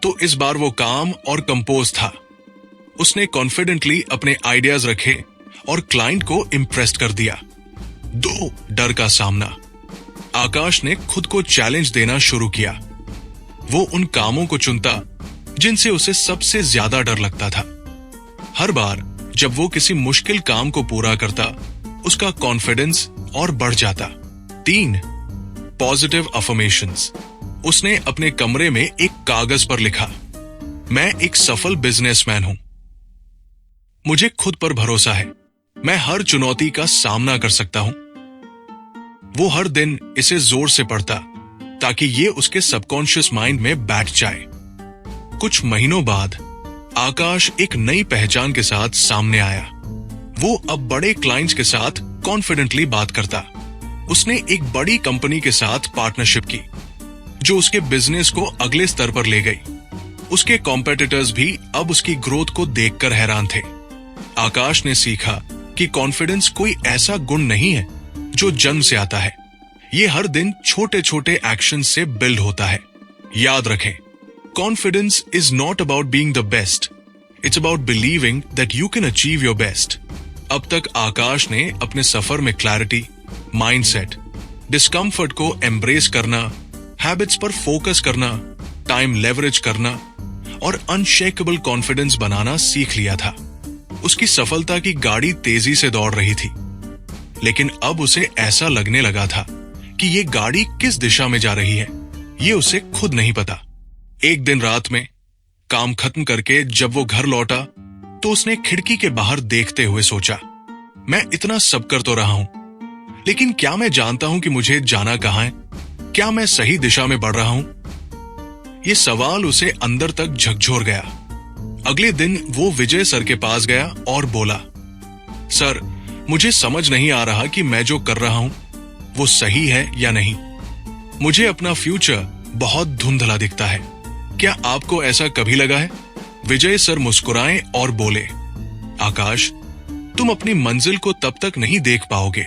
तो इस बार वो काम और कंपोज था। उसने कॉन्फिडेंटली अपने आइडियाज रखे और क्लाइंट को इम्प्रेस कर दिया। 2, डर का सामना। आकाश ने खुद को चैलेंज देना शुरू किया। वो उन कामों को चुनता जिनसे उसे सबसे ज्यादा डर लगता था। हर बार जब वो किसी मुश्किल काम को पूरा करता, उसका कॉन्फिडेंस और बढ़ जाता। 3, पॉजिटिव अफर्मेशंस। उसने अपने कमरे में एक कागज पर लिखा, मैं एक सफल बिजनेसमैन हूं, मुझे खुद पर भरोसा है, मैं हर चुनौती का सामना कर सकता हूं। वो हर दिन इसे जोर से पढ़ता ताकि ये उसके सबकॉन्शियस माइंड में बैठ जाए। कुछ महीनों बाद आकाश एक नई पहचान के साथ सामने आया। वो अब बड़े क्लाइंट्स के साथ कॉन्फिडेंटली बात करता। उसने एक बड़ी कंपनी के साथ पार्टनरशिप की जो उसके बिजनेस को अगले स्तर पर ले गई। उसके कॉम्पिटिटर्स भी अब उसकी ग्रोथ को देखकर हैरान थे। आकाश ने सीखा कि कॉन्फिडेंस कोई ऐसा गुण नहीं है जो जन्म से आता है, ये हर दिन छोटे छोटे एक्शन से बिल्ड होता है। याद रखें, confidence is not about being the best, it's about believing that you can achieve your best. अब तक आकाश ने अपने सफर में क्लैरिटी, माइंडसेट, डिस्कम्फर्ट को एम्ब्रेस करना, हैबिट्स पर फोकस करना, टाइम लेवरेज करना और अनशेकेबल कॉन्फिडेंस बनाना सीख लिया था। उसकी सफलता की गाड़ी तेजी से दौड़ रही थी, लेकिन अब उसे ऐसा लगने लगा था कि ये गाड़ी किस दिशा में जा रही है, ये उसे खुद नहीं पता। एक दिन रात में काम खत्म करके जब वो घर लौटा तो उसने खिड़की के बाहर देखते हुए सोचा, मैं इतना सब कर तो रहा हूं, लेकिन क्या मैं जानता हूं कि मुझे जाना कहां है? क्या मैं सही दिशा में बढ़ रहा हूं? ये सवाल उसे अंदर तक झकझोर गया। अगले दिन वो विजय सर के पास गया और बोला, सर, मुझे समझ नहीं आ रहा कि मैं जो कर रहा हूं वो सही है या नहीं। मुझे अपना फ्यूचर बहुत धुंधला दिखता है। क्या आपको ऐसा कभी लगा है? विजय सर मुस्कुराए और बोले, आकाश, तुम अपनी मंजिल को तब तक नहीं देख पाओगे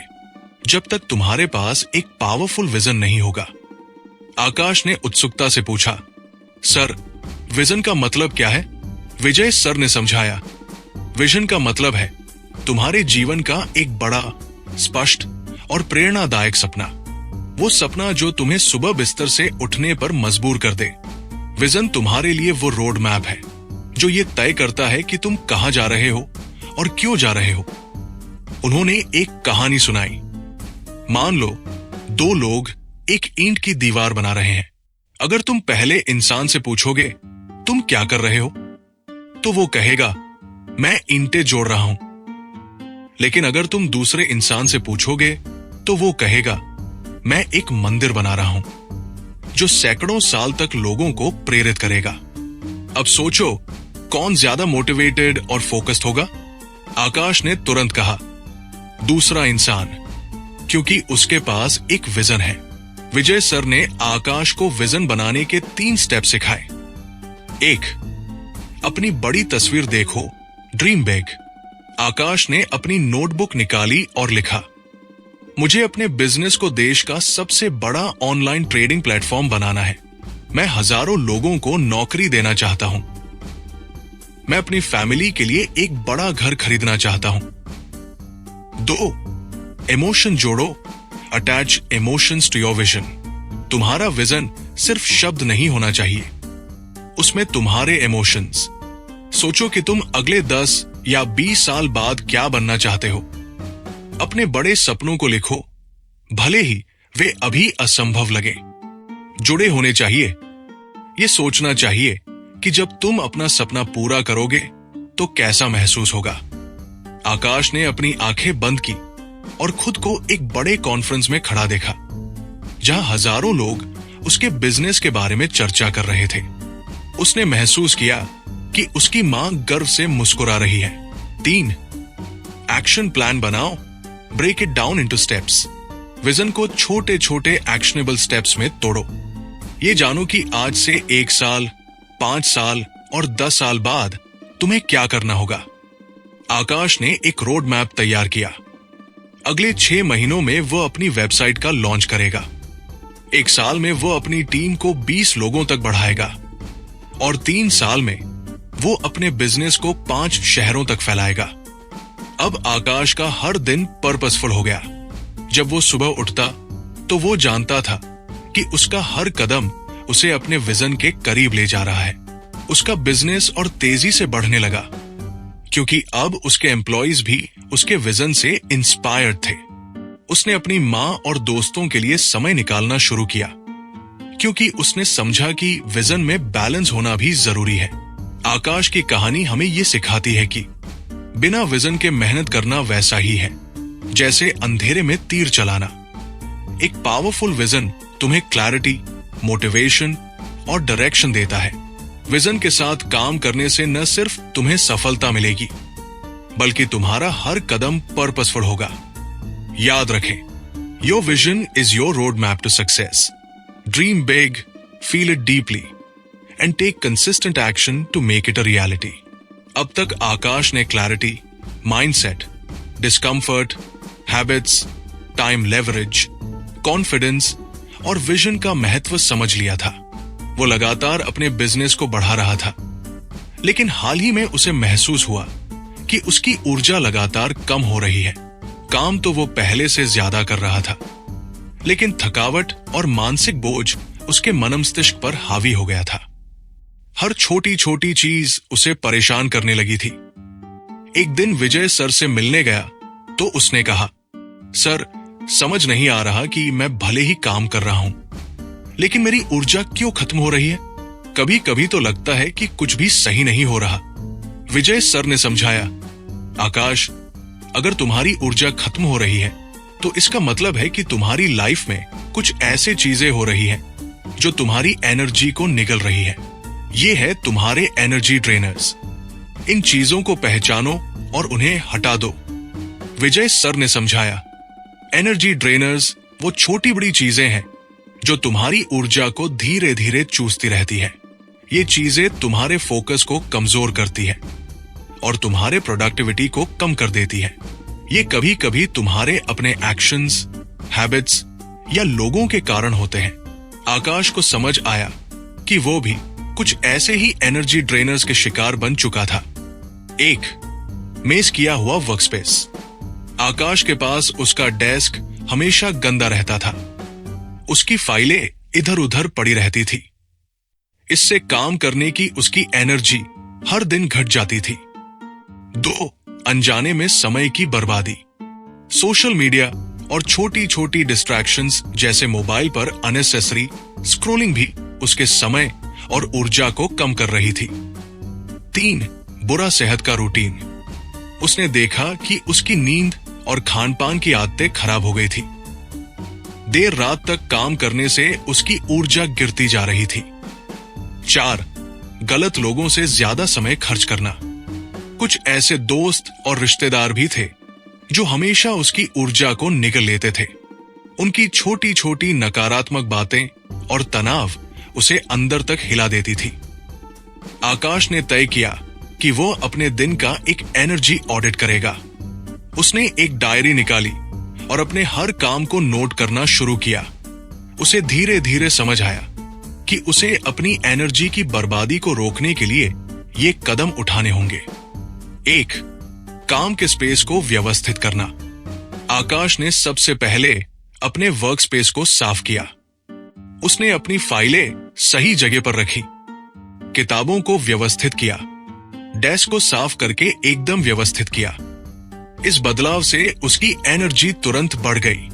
जब तक तुम्हारे पास एक पावरफुल विजन नहीं होगा। आकाश ने उत्सुकता से पूछा, सर, विजन का मतलब क्या है? विजय सर ने समझाया, विजन का मतलब है तुम्हारे जीवन का एक बड़ा, स्पष्ट और प्रेरणादायक सपना। वो सपना जो तुम्हें सुबह बिस्तर से उठने पर मजबूर कर दे। विजन तुम्हारे लिए वो रोड मैप है जो ये तय करता है कि तुम कहां जा रहे हो और क्यों जा रहे हो। उन्होंने एक कहानी सुनाई। मान लो 2 लोग एक ईंट की दीवार बना रहे हैं। अगर तुम पहले इंसान से पूछोगे, तुम क्या कर रहे हो, तो वो कहेगा, मैं ईंटें जोड़ रहा हूं। लेकिन अगर तुम दूसरे इंसान से पूछोगे तो वो कहेगा, मैं एक मंदिर बना रहा हूं जो सैकड़ों साल तक लोगों को प्रेरित करेगा। अब सोचो, कौन ज्यादा मोटिवेटेड और फोकस्ड होगा? आकाश ने तुरंत कहा, दूसरा इंसान, क्योंकि उसके पास एक विजन है। विजय सर ने आकाश को विजन बनाने के 3 स्टेप सिखाए। 1, अपनी बड़ी तस्वीर देखो, ड्रीम बिग। आकाश ने अपनी नोटबुक निकाली और लिखा, मुझे अपने बिजनेस को देश का सबसे बड़ा ऑनलाइन ट्रेडिंग प्लेटफॉर्म बनाना है। मैं हजारों लोगों को नौकरी देना चाहता हूं। मैं अपनी फैमिली के लिए एक बड़ा घर खरीदना चाहता हूं। 2, इमोशन जोड़ो, attach emotions to your vision. तुम्हारा विजन सिर्फ शब्द नहीं होना चाहिए, उसमें तुम्हारे इमोशंस। सोचो कि तुम अगले 10 या 20 साल बाद क्या बनना चाहते हो। अपने बड़े सपनों को लिखो, भले ही वे अभी असंभव लगे। जुड़े होने चाहिए। ये सोचना चाहिए कि जब तुम अपना सपना पूरा करोगे तो कैसा महसूस होगा। आकाश ने अपनी आंखें बंद की और खुद को एक बड़े कॉन्फ्रेंस में खड़ा देखा, जहां हजारों लोग उसके बिजनेस के बारे में चर्चा कर रहे थे। उसने महसूस किया कि उसकी मां गर्व से मुस्कुरा रही है। 3, एक्शन प्लान बनाओ, break it down into steps. Vision को छोटे छोटे एक्शनेबल स्टेप्स में तोड़ो। ये जानो कि आज से 1 साल, 5 साल और 10 साल बाद तुम्हें क्या करना होगा। आकाश ने एक रोड मैप तैयार किया। अगले 6 महीनों में वो अपनी वेबसाइट का लॉन्च करेगा। 1 साल में वो अपनी टीम को 20 लोगों तक बढ़ाएगा और 3 साल में वो अपने बिजनेस को 5 शहरों तक फैलाएगा। अब आकाश का हर दिन पर्पसफुल हो गया। जब वो सुबह उठता तो वो जानता था कि उसका हर कदम उसे अपने विजन के करीब ले जा रहा है। उसका बिजनेस और तेजी से बढ़ने लगा, क्योंकि अब उसके एम्प्लॉइज भी उसके विजन से इंस्पायर्ड थे। उसने अपनी मां और दोस्तों के लिए समय निकालना शुरू किया, क्योंकि उसने समझा कि विजन में बैलेंस होना भी जरूरी है। आकाश की कहानी हमें ये सिखाती है कि बिना विजन के मेहनत करना वैसा ही है जैसे अंधेरे में तीर चलाना। एक पावरफुल विजन तुम्हें क्लैरिटी, मोटिवेशन और डायरेक्शन देता है। विजन के साथ काम करने से न सिर्फ तुम्हें सफलता मिलेगी, बल्कि तुम्हारा हर कदम पर्पसफुल होगा। याद रखें, your vision is your road map to success. Dream big, feel it deeply and take consistent action to make it a reality. अब तक आकाश ने clarity, mindset, discomfort, habits, time leverage, confidence और विजन का महत्व समझ लिया था। वो लगातार अपने बिजनेस को बढ़ा रहा था, लेकिन हाल ही में उसे महसूस हुआ कि उसकी ऊर्जा लगातार कम हो रही है। काम तो वो पहले से ज्यादा कर रहा था, लेकिन थकावट और मानसिक बोझ उसके मनमस्तिष्क पर हावी हो गया था। हर छोटी छोटी चीज उसे परेशान करने लगी थी। एक दिन विजय सर से मिलने गया तो उसने कहा, सर, समझ नहीं आ रहा कि मैं भले ही काम कर रहा हूं, लेकिन मेरी ऊर्जा क्यों खत्म हो रही है। कभी कभी तो लगता है कि कुछ भी सही नहीं हो रहा। विजय सर ने समझाया, आकाश, अगर तुम्हारी ऊर्जा खत्म हो रही है तो इसका मतलब है कि तुम्हारी लाइफ में कुछ ऐसे चीजें हो रही हैं जो तुम्हारी एनर्जी को निगल रही है। ये है तुम्हारे एनर्जी ड्रेनर्स। इन चीजों को पहचानो और उन्हें हटा दो। विजय सर ने समझाया, एनर्जी ड्रेनर्स वो छोटी बड़ी चीजें हैं जो तुम्हारी ऊर्जा को धीरे धीरे चूसती रहती है। ये चीजें तुम्हारे फोकस को कमजोर करती है और तुम्हारे प्रोडक्टिविटी को कम कर देती है। ये कभी कभी तुम्हारे अपने एक्शंस, हैबिट्स या लोगों के कारण होते हैं। आकाश को समझ आया कि वो भी कुछ ऐसे ही एनर्जी ड्रेनर्स के शिकार बन चुका था। 1. मेज किया हुआ वर्कस्पेस। आकाश के पास उसका डेस्क हमेशा गंदा रहता था। उसकी फाइलें इधर उधर पड़ी रहती थी। इससे काम करने की उसकी एनर्जी हर दिन घट जाती थी। 2. अनजाने में समय की बर्बादी। सोशल मीडिया और छोटी छोटी डिस्ट्रैक्शंस जैसे मोबाइल पर अननेसेसरी स्क्रॉलिंग भी उसके समय और ऊर्जा को कम कर रही थी। 3. बुरा सेहत का रूटीन। उसने देखा कि उसकी नींद और खानपान की आदतें खराब हो गई थी। देर रात तक काम करने से उसकी ऊर्जा गिरती जा रही थी। 4. गलत लोगों से ज्यादा समय खर्च करना। कुछ ऐसे दोस्त और रिश्तेदार भी थे जो हमेशा उसकी ऊर्जा को निगल लेते थे। उनकी छोटी छोटी नकारात्मक बातें और तनाव उसे अंदर तक हिला देती थी। आकाश ने तय किया कि वो अपने दिन का एक एनर्जी ऑडिट करेगा। उसने एक डायरी निकाली और अपने हर काम को नोट करना शुरू किया। उसे धीरे धीरे समझ आया कि उसे अपनी एनर्जी की बर्बादी को रोकने के लिए ये कदम उठाने होंगे। 1. काम के स्पेस को व्यवस्थित करना। आकाश ने सबसे पहले अपने वर्क स्पेस को साफ किया। उसने अपनी फाइलें सही जगह पर रखी, किताबों को व्यवस्थित किया, डेस्क को साफ करके एकदम व्यवस्थित किया। इस बदलाव से उसकी एनर्जी तुरंत बढ़ गई।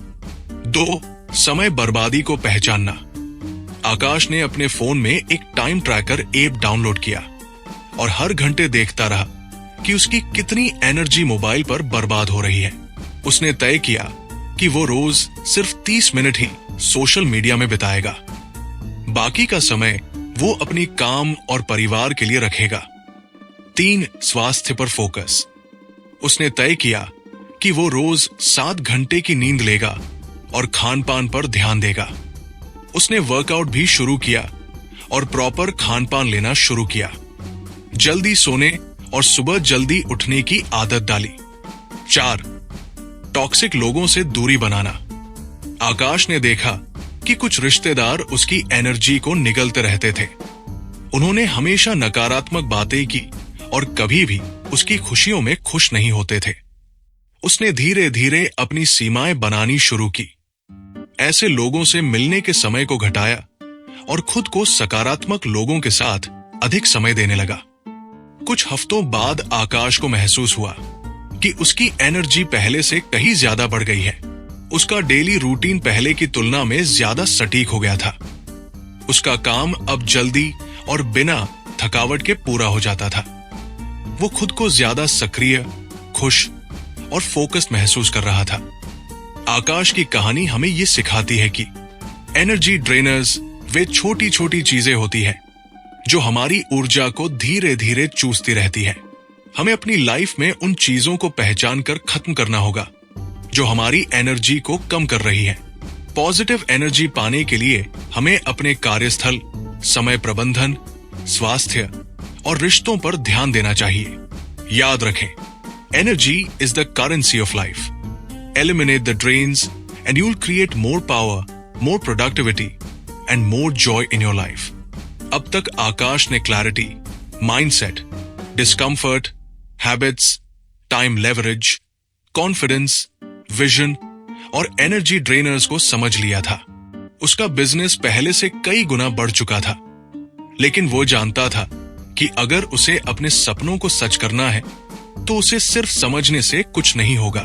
2. समय बर्बादी को पहचानना। आकाश ने अपने फोन में एक टाइम ट्रैकर ऐप डाउनलोड किया और हर घंटे देखता रहा कि उसकी कितनी एनर्जी मोबाइल पर बर्बाद हो रही है। उसने तय किया कि वो रोज सिर्फ 30 मिनट ही सोशल मीडिया में बिताएगा। बाकी का समय वो अपनी काम और परिवार के लिए रखेगा। 3. स्वास्थ्य पर फोकस। उसने तय किया कि वो रोज 7 घंटे की नींद लेगा और खान पान पर ध्यान देगा। उसने वर्कआउट भी शुरू किया और प्रॉपर खान पान लेना शुरू किया। जल्दी सोने और सुबह जल्दी उठने की आदत डाली। 4. टॉक्सिक लोगों से दूरी बनाना। आकाश ने देखा कि कुछ रिश्तेदार उसकी एनर्जी को निगलते रहते थे। उन्होंने हमेशा नकारात्मक बातें की और कभी भी उसकी खुशियों में खुश नहीं होते थे। उसने धीरे धीरे अपनी सीमाएं बनानी शुरू की। ऐसे लोगों से मिलने के समय को घटाया और खुद को सकारात्मक लोगों के साथ अधिक समय देने लगा। कुछ हफ्तों बाद आकाश को महसूस हुआ कि उसकी एनर्जी पहले से कहीं ज्यादा बढ़ गई है। उसका डेली रूटीन पहले की तुलना में ज्यादा सटीक हो गया था। उसका काम अब जल्दी और बिना थकावट के पूरा हो जाता था। वो खुद को ज्यादा सक्रिय, खुश और फोकस्ड महसूस कर रहा था। आकाश की कहानी हमें ये सिखाती है कि एनर्जी ड्रेनर्स वे छोटी छोटी चीजें होती है जो हमारी ऊर्जा को धीरे धीरे चूसती रहती है। हमें अपनी लाइफ में उन चीजों को पहचान कर खत्म करना होगा जो हमारी एनर्जी को कम कर रही है। पॉजिटिव एनर्जी पाने के लिए हमें अपने कार्यस्थल, समय प्रबंधन, स्वास्थ्य और रिश्तों पर ध्यान देना चाहिए। याद रखें, energy is the currency of life. Eliminate the drains and you will create more power, more productivity and more joy in your life. अब तक आकाश ने clarity, mindset, discomfort, habits, time leverage, confidence, vision और energy drainers को समझ लिया था। उसका business पहले से कई गुना बढ़ चुका था, लेकिन वो जानता था कि अगर उसे अपने सपनों को सच करना है तो उसे सिर्फ समझने से कुछ नहीं होगा।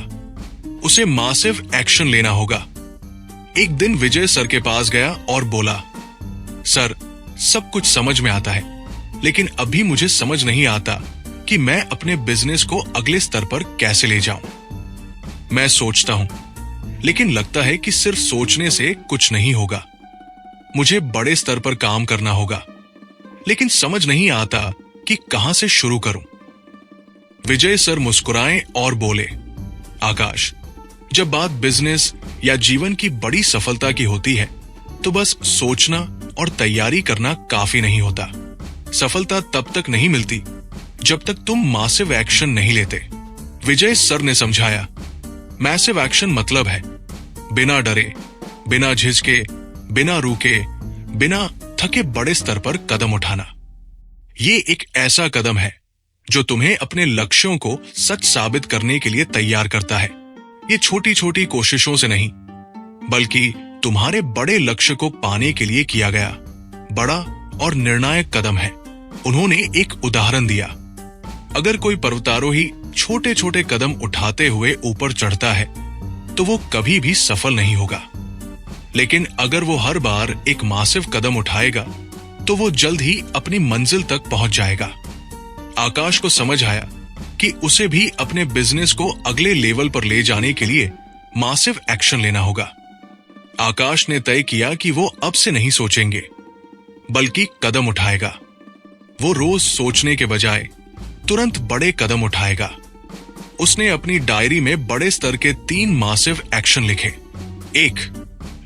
उसे मासिव एक्शन लेना होगा। एक दिन विजय सर के पास गया और बोला, सर, सब कुछ समझ में आता है, लेकिन अभी मुझे समझ नहीं आता कि मैं अपने बिजनेस को अगले स्तर पर कैसे ले जाऊं। मैं सोचता हूं, लेकिन लगता है कि सिर्फ सोचने से कुछ नहीं होगा। मुझे बड़े स्तर पर काम करना होगा, लेकिन समझ नहीं आता कि कहां से शुरू करूं। विजय सर मुस्कुराए और बोले, आकाश, जब बात बिजनेस या जीवन की बड़ी सफलता की होती है तो बस सोचना और तैयारी करना काफी नहीं होता। सफलता तब तक नहीं मिलती जब तक तुम मैसिव एक्शन नहीं लेते। विजय सर ने समझाया, मैसिव एक्शन मतलब है बिना डरे, बिना झिझके, बिना रुके, बिना थके बड़े स्तर पर कदम उठाना। ये एक ऐसा कदम है जो तुम्हें अपने लक्ष्यों को सच साबित करने के लिए तैयार करता है। ये छोटी छोटी कोशिशों से नहीं, बल्कि तुम्हारे बड़े लक्ष्य को पाने के लिए किया गया बड़ा और निर्णायक कदम है। उन्होंने एक उदाहरण दिया, अगर कोई पर्वतारोही छोटे छोटे कदम उठाते हुए ऊपर चढ़ता है तो वो कभी भी सफल नहीं होगा, लेकिन अगर वो हर बार एक मासिव कदम उठाएगा तो वो जल्द ही अपनी मंजिल तक पहुंच जाएगा। आकाश को समझ आया कि उसे भी अपने बिजनेस को अगले लेवल पर ले जाने के लिए मासिव एक्शन लेना होगा। आकाश ने तय किया कि वो अब से नहीं सोचेंगे, बल्कि कदम उठाएगा। वो रोज सोचने के बजाय तुरंत बड़े कदम उठाएगा। उसने अपनी डायरी में बड़े स्तर के 3 मासिव एक्शन लिखे। 1,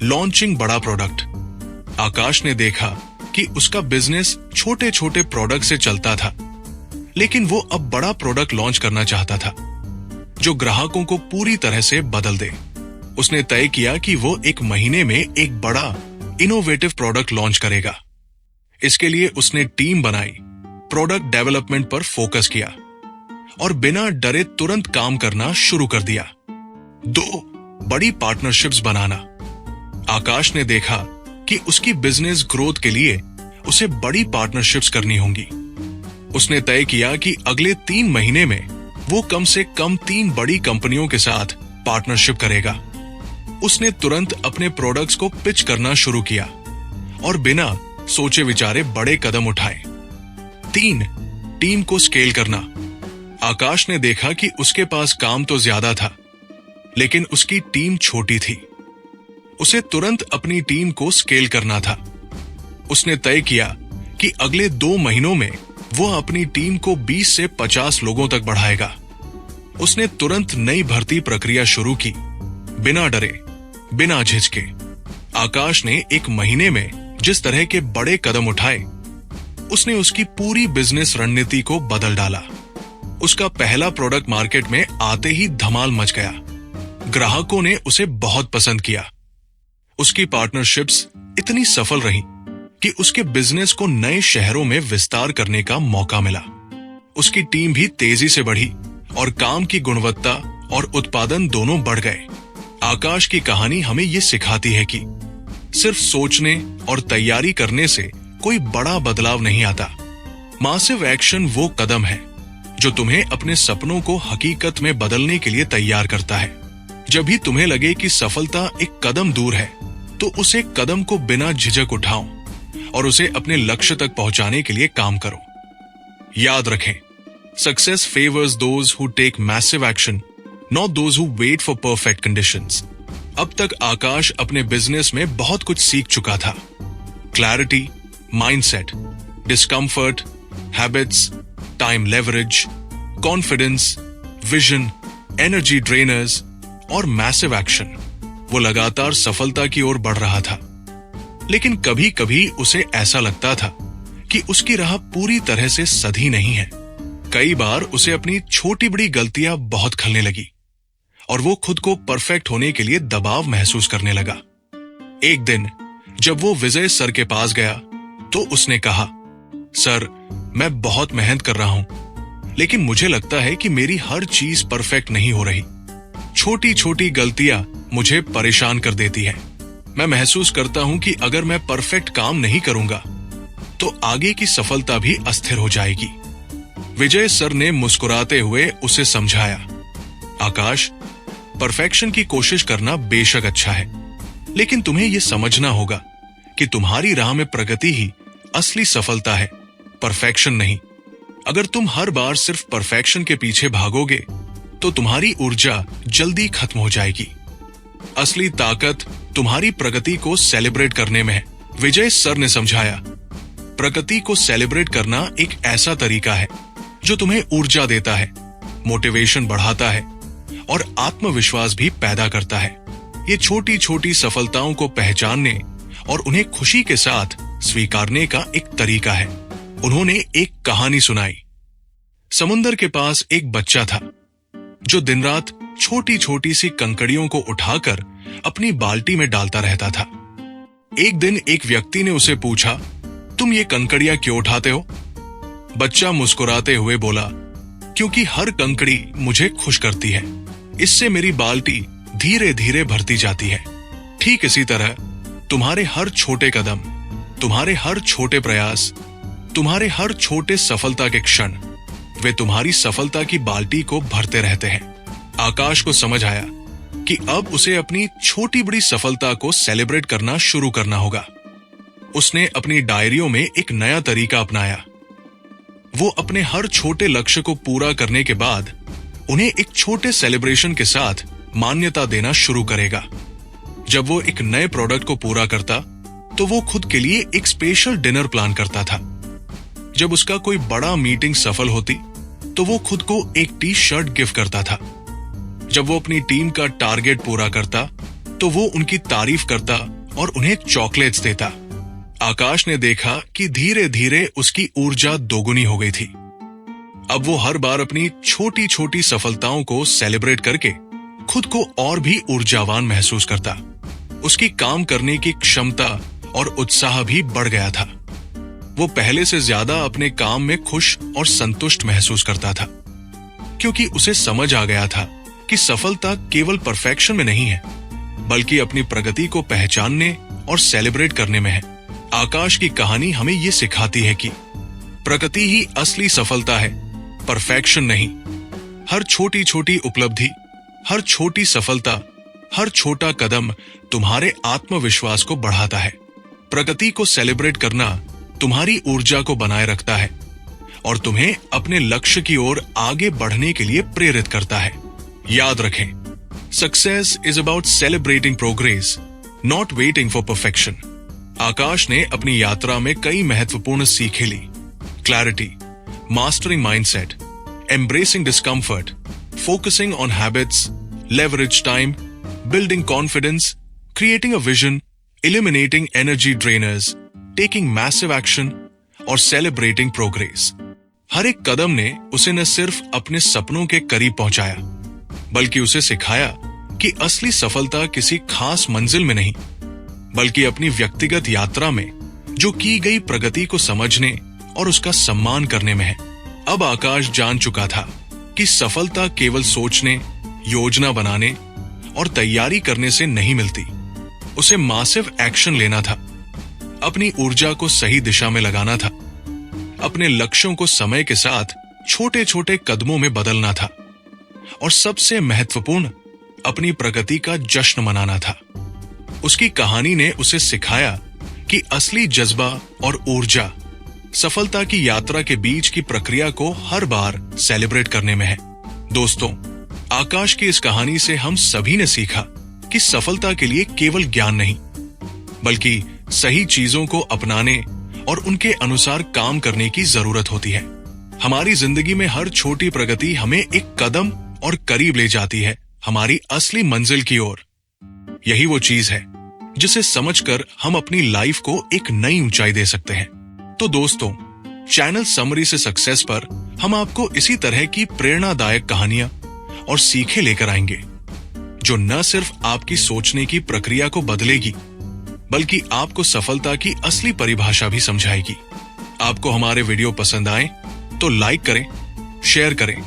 लॉन्चिंग बड़ा प्रोडक्ट। आकाश ने देखा कि उसका बिजनेस छोटे छोटे प्रोडक्ट से चलता था, लेकिन वो अब बड़ा प्रोडक्ट लॉन्च करना चाहता था जो ग्राहकों को पूरी तरह से बदल दे। उसने तय किया कि वो 1 महीने में एक बड़ा इनोवेटिव प्रोडक्ट लॉन्च करेगा। इसके लिए उसने टीम बनाई, प्रोडक्ट डेवलपमेंट पर फोकस किया और बिना डरे तुरंत काम करना शुरू कर दिया। 2, बड़ी पार्टनरशिप्स बनाना। आकाश ने देखा कि उसकी बिजनेस ग्रोथ के लिए उसे बड़ी पार्टनरशिप्स करनी होंगी। उसने तय किया कि अगले 3 महीने में वो कम से कम 3 बड़ी कंपनियों के साथ पार्टनरशिप करेगा। उसने तुरंत अपने प्रोडक्ट्स को पिच करना शुरू किया और बिना सोचे विचारे बड़े कदम उठाए। 3, टीम को स्केल करना। आकाश ने देखा कि उसके पास काम तो ज्यादा था, लेकिन उसकी टीम छोटी थी। उसे तुरंत अपनी टीम को स्केल करना था। उसने तय किया कि अगले 2 महीनों में वो अपनी टीम को 20 से 50 लोगों तक बढ़ाएगा। उसने तुरंत नई भर्ती प्रक्रिया शुरू की, बिना डरे, बिना झिझके। आकाश ने 1 महीने में जिस तरह के बड़े कदम उठाए, उसने उसकी पूरी बिजनेस रणनीति को बदल डाला। उसका पहला प्रोडक्ट मार्केट में आते ही धमाल मच गया। ग्राहकों ने उसे बहुत पसंद किया। उसकी पार्टनरशिप्स इतनी सफल रही कि उसके बिजनेस को नए शहरों में विस्तार करने का मौका मिला। उसकी टीम भी तेजी से बढ़ी और काम की गुणवत्ता और उत्पादन दोनों बढ़ गए। आकाश की कहानी हमें यह सिखाती है कि सिर्फ सोचने और तैयारी करने से कोई बड़ा बदलाव नहीं आता। मासिव एक्शन वो कदम है जो तुम्हें अपने सपनों को हकीकत में बदलने के लिए तैयार करता है। जब भी तुम्हें लगे कि सफलता एक कदम दूर है, तो उसे कदम को बिना झिझक उठाओ और उसे अपने लक्ष्य तक पहुंचाने के लिए काम करो। याद रखें, success favours those who take massive action, not those who wait for perfect conditions. अब तक आकाश अपने बिजनेस में बहुत कुछ सीख चुका था। Clarity, mindset, discomfort, habits, time leverage, confidence, vision, energy drainers और मैसिव एक्शन। वो लगातार सफलता की ओर बढ़ रहा था, लेकिन कभी कभी उसे ऐसा लगता था कि उसकी राह पूरी तरह से सधी नहीं है। कई बार उसे अपनी छोटी बड़ी गलतियां बहुत खलने लगी और वो खुद को परफेक्ट होने के लिए दबाव महसूस करने लगा। एक दिन जब वो विजय सर के पास गया तो उसने कहा, सर, मैं बहुत मेहनत कर रहा हूं, लेकिन मुझे लगता है कि मेरी हर चीज परफेक्ट नहीं हो रही। छोटी छोटी गलतियां मुझे परेशान कर देती है। मैं महसूस करता हूं कि अगर मैं परफेक्ट काम नहीं करूंगा तो आगे की सफलता भी अस्थिर हो जाएगी। विजय सर ने मुस्कुराते हुए उसे समझाया, आकाश, परफेक्शन की कोशिश करना बेशक अच्छा है, लेकिन तुम्हें यह समझना होगा कि तुम्हारी राह में प्रगति ही असली सफलता है, परफेक्शन नहीं। अगर तुम हर बार सिर्फ परफेक्शन के पीछे भागोगे तो तुम्हारी ऊर्जा जल्दी खत्म हो जाएगी। असली ताकत तुम्हारी प्रगति को सेलिब्रेट करने में है। विजय सर ने समझाया, प्रगति को सेलिब्रेट करना एक ऐसा तरीका है जो तुम्हें ऊर्जा देता है, मोटिवेशन बढ़ाता है और आत्मविश्वास भी पैदा करता है। ये छोटी छोटी सफलताओं को पहचानने और उन्हें खुशी के साथ स्वीकारने का एक तरीका है। उन्होंने एक कहानी सुनाई। समुंदर के पास एक बच्चा था जो दिन रात छोटी छोटी सी कंकड़ियों को उठाकर अपनी बाल्टी में डालता रहता था। एक दिन एक व्यक्ति ने उसे पूछा, तुम ये कंकड़ियां क्यों उठाते हो? बच्चा मुस्कुराते हुए बोला, क्योंकि हर कंकड़ी मुझे खुश करती है, इससे मेरी बाल्टी धीरे धीरे भरती जाती है। ठीक इसी तरह तुम्हारे हर छोटे कदम, तुम्हारे हर छोटे प्रयास, तुम्हारे हर छोटे सफलता के क्षण, वे तुम्हारी सफलता की बाल्टी को भरते रहते हैं। आकाश को समझ आया कि अब उसे अपनी छोटी बड़ी सफलता को सेलिब्रेट करना शुरू करना होगा। उसने अपनी डायरियों में एक नया तरीका अपनाया। वो अपने हर छोटे लक्ष्य को पूरा करने के बाद उन्हें एक छोटे सेलिब्रेशन के साथ मान्यता देना शुरू करेगा। जब वो एक नए प्रोडक्ट को पूरा करता तो वो खुद के लिए एक स्पेशल डिनर प्लान करता था। जब उसका कोई बड़ा मीटिंग सफल होती तो वो खुद को एक टी शर्ट गिफ्ट करता था। जब वो अपनी टीम का टारगेट पूरा करता तो वो उनकी तारीफ करता और उन्हें चॉकलेट्स देता। आकाश ने देखा कि धीरे धीरे उसकी ऊर्जा दोगुनी हो गई थी। अब वो हर बार अपनी छोटी छोटी सफलताओं को सेलिब्रेट करके खुद को और भी ऊर्जावान महसूस करता। उसकी काम करने की क्षमता और उत्साह भी बढ़ गया था। वो पहले से ज्यादा अपने काम में खुश और संतुष्ट महसूस करता था, क्योंकि उसे समझ आ गया था कि सफलता केवल परफेक्शन में नहीं है, बल्कि अपनी प्रगति को पहचानने और सेलिब्रेट करने में है। आकाश की कहानी हमें ये सिखाती है कि प्रगति ही असली सफलता है, परफेक्शन नहीं। हर छोटी छोटी उपलब्धि, हर छोटी सफलता, हर छोटा कदम तुम्हारे आत्मविश्वास को बढ़ाता है। प्रगति को सेलिब्रेट करना तुम्हारी ऊर्जा को बनाए रखता है और तुम्हें अपने लक्ष्य की ओर आगे बढ़ने के लिए प्रेरित करता है। याद रखें, success is about celebrating progress, not waiting for perfection. Akash ने अपनी यात्रा में कई महत्वपूर्ण सीखें ली। Clarity, mastering mindset, embracing discomfort, focusing on habits, leverage time, building confidence, creating a vision, eliminating energy drainers, taking massive action और सेलिब्रेटिंग प्रोग्रेस। हर एक कदम ने उसे न सिर्फ अपने सपनों के करीब पहुंचाया, बल्कि उसे सिखाया कि असली सफलता किसी खास मंजिल में नहीं, बल्कि अपनी व्यक्तिगत यात्रा में जो की गई प्रगति को समझने और उसका सम्मान करने में है। अब आकाश जान चुका था कि सफलता केवल सोचने, योजना बनाने और तैयारी करने से नहीं मिलती। उसे मासिव एक्शन लेना था, अपनी ऊर्जा को सही दिशा में लगाना था, अपने लक्ष्यों को समय के साथ छोटे छोटे कदमों में बदलना था और सबसे महत्वपूर्ण, अपनी प्रगति का जश्न मनाना था। उसकी कहानी ने उसे सिखाया कि असली जज्बा और ऊर्जा सफलता की यात्रा के बीच की प्रक्रिया को हर बार सेलिब्रेट करने में है। दोस्तों, आकाश की इस कहानी से हम सभी ने सीखा कि सफलता के लिए केवल ज्ञान नहीं, बल्कि सही चीजों को अपनाने और उनके अनुसार काम करने की जरूरत होती है। हमारी जिंदगी में हर छोटी प्रगति हमें एक कदम और करीब ले जाती है हमारी असली मंजिल की ओर। यही वो चीज है जिसे समझकर हम अपनी लाइफ को एक नई ऊंचाई दे सकते हैं। तो दोस्तों, चैनल समरी से सक्सेस पर हम आपको इसी तरह की प्रेरणादायक कहानियां और सीखें लेकर आएंगे, जो न सिर्फ आपकी सोचने की प्रक्रिया को बदलेगी, बल्कि आपको सफलता की असली परिभाषा भी समझाएगी। आपको हमारे वीडियो पसंद आए तो लाइक करें, शेयर करें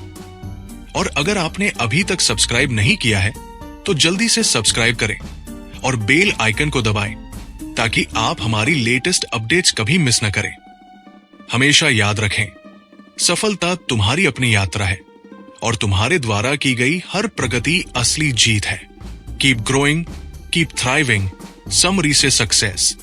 और अगर आपने अभी तक सब्सक्राइब नहीं किया है तो जल्दी से सब्सक्राइब करें और बेल आइकन को दबाएं ताकि आप हमारी लेटेस्ट अपडेट्स कभी मिस न करें। हमेशा याद रखें, सफलता तुम्हारी अपनी यात्रा है और तुम्हारे द्वारा की गई हर प्रगति असली जीत है। Keep growing, keep thriving, summary से सक्सेस।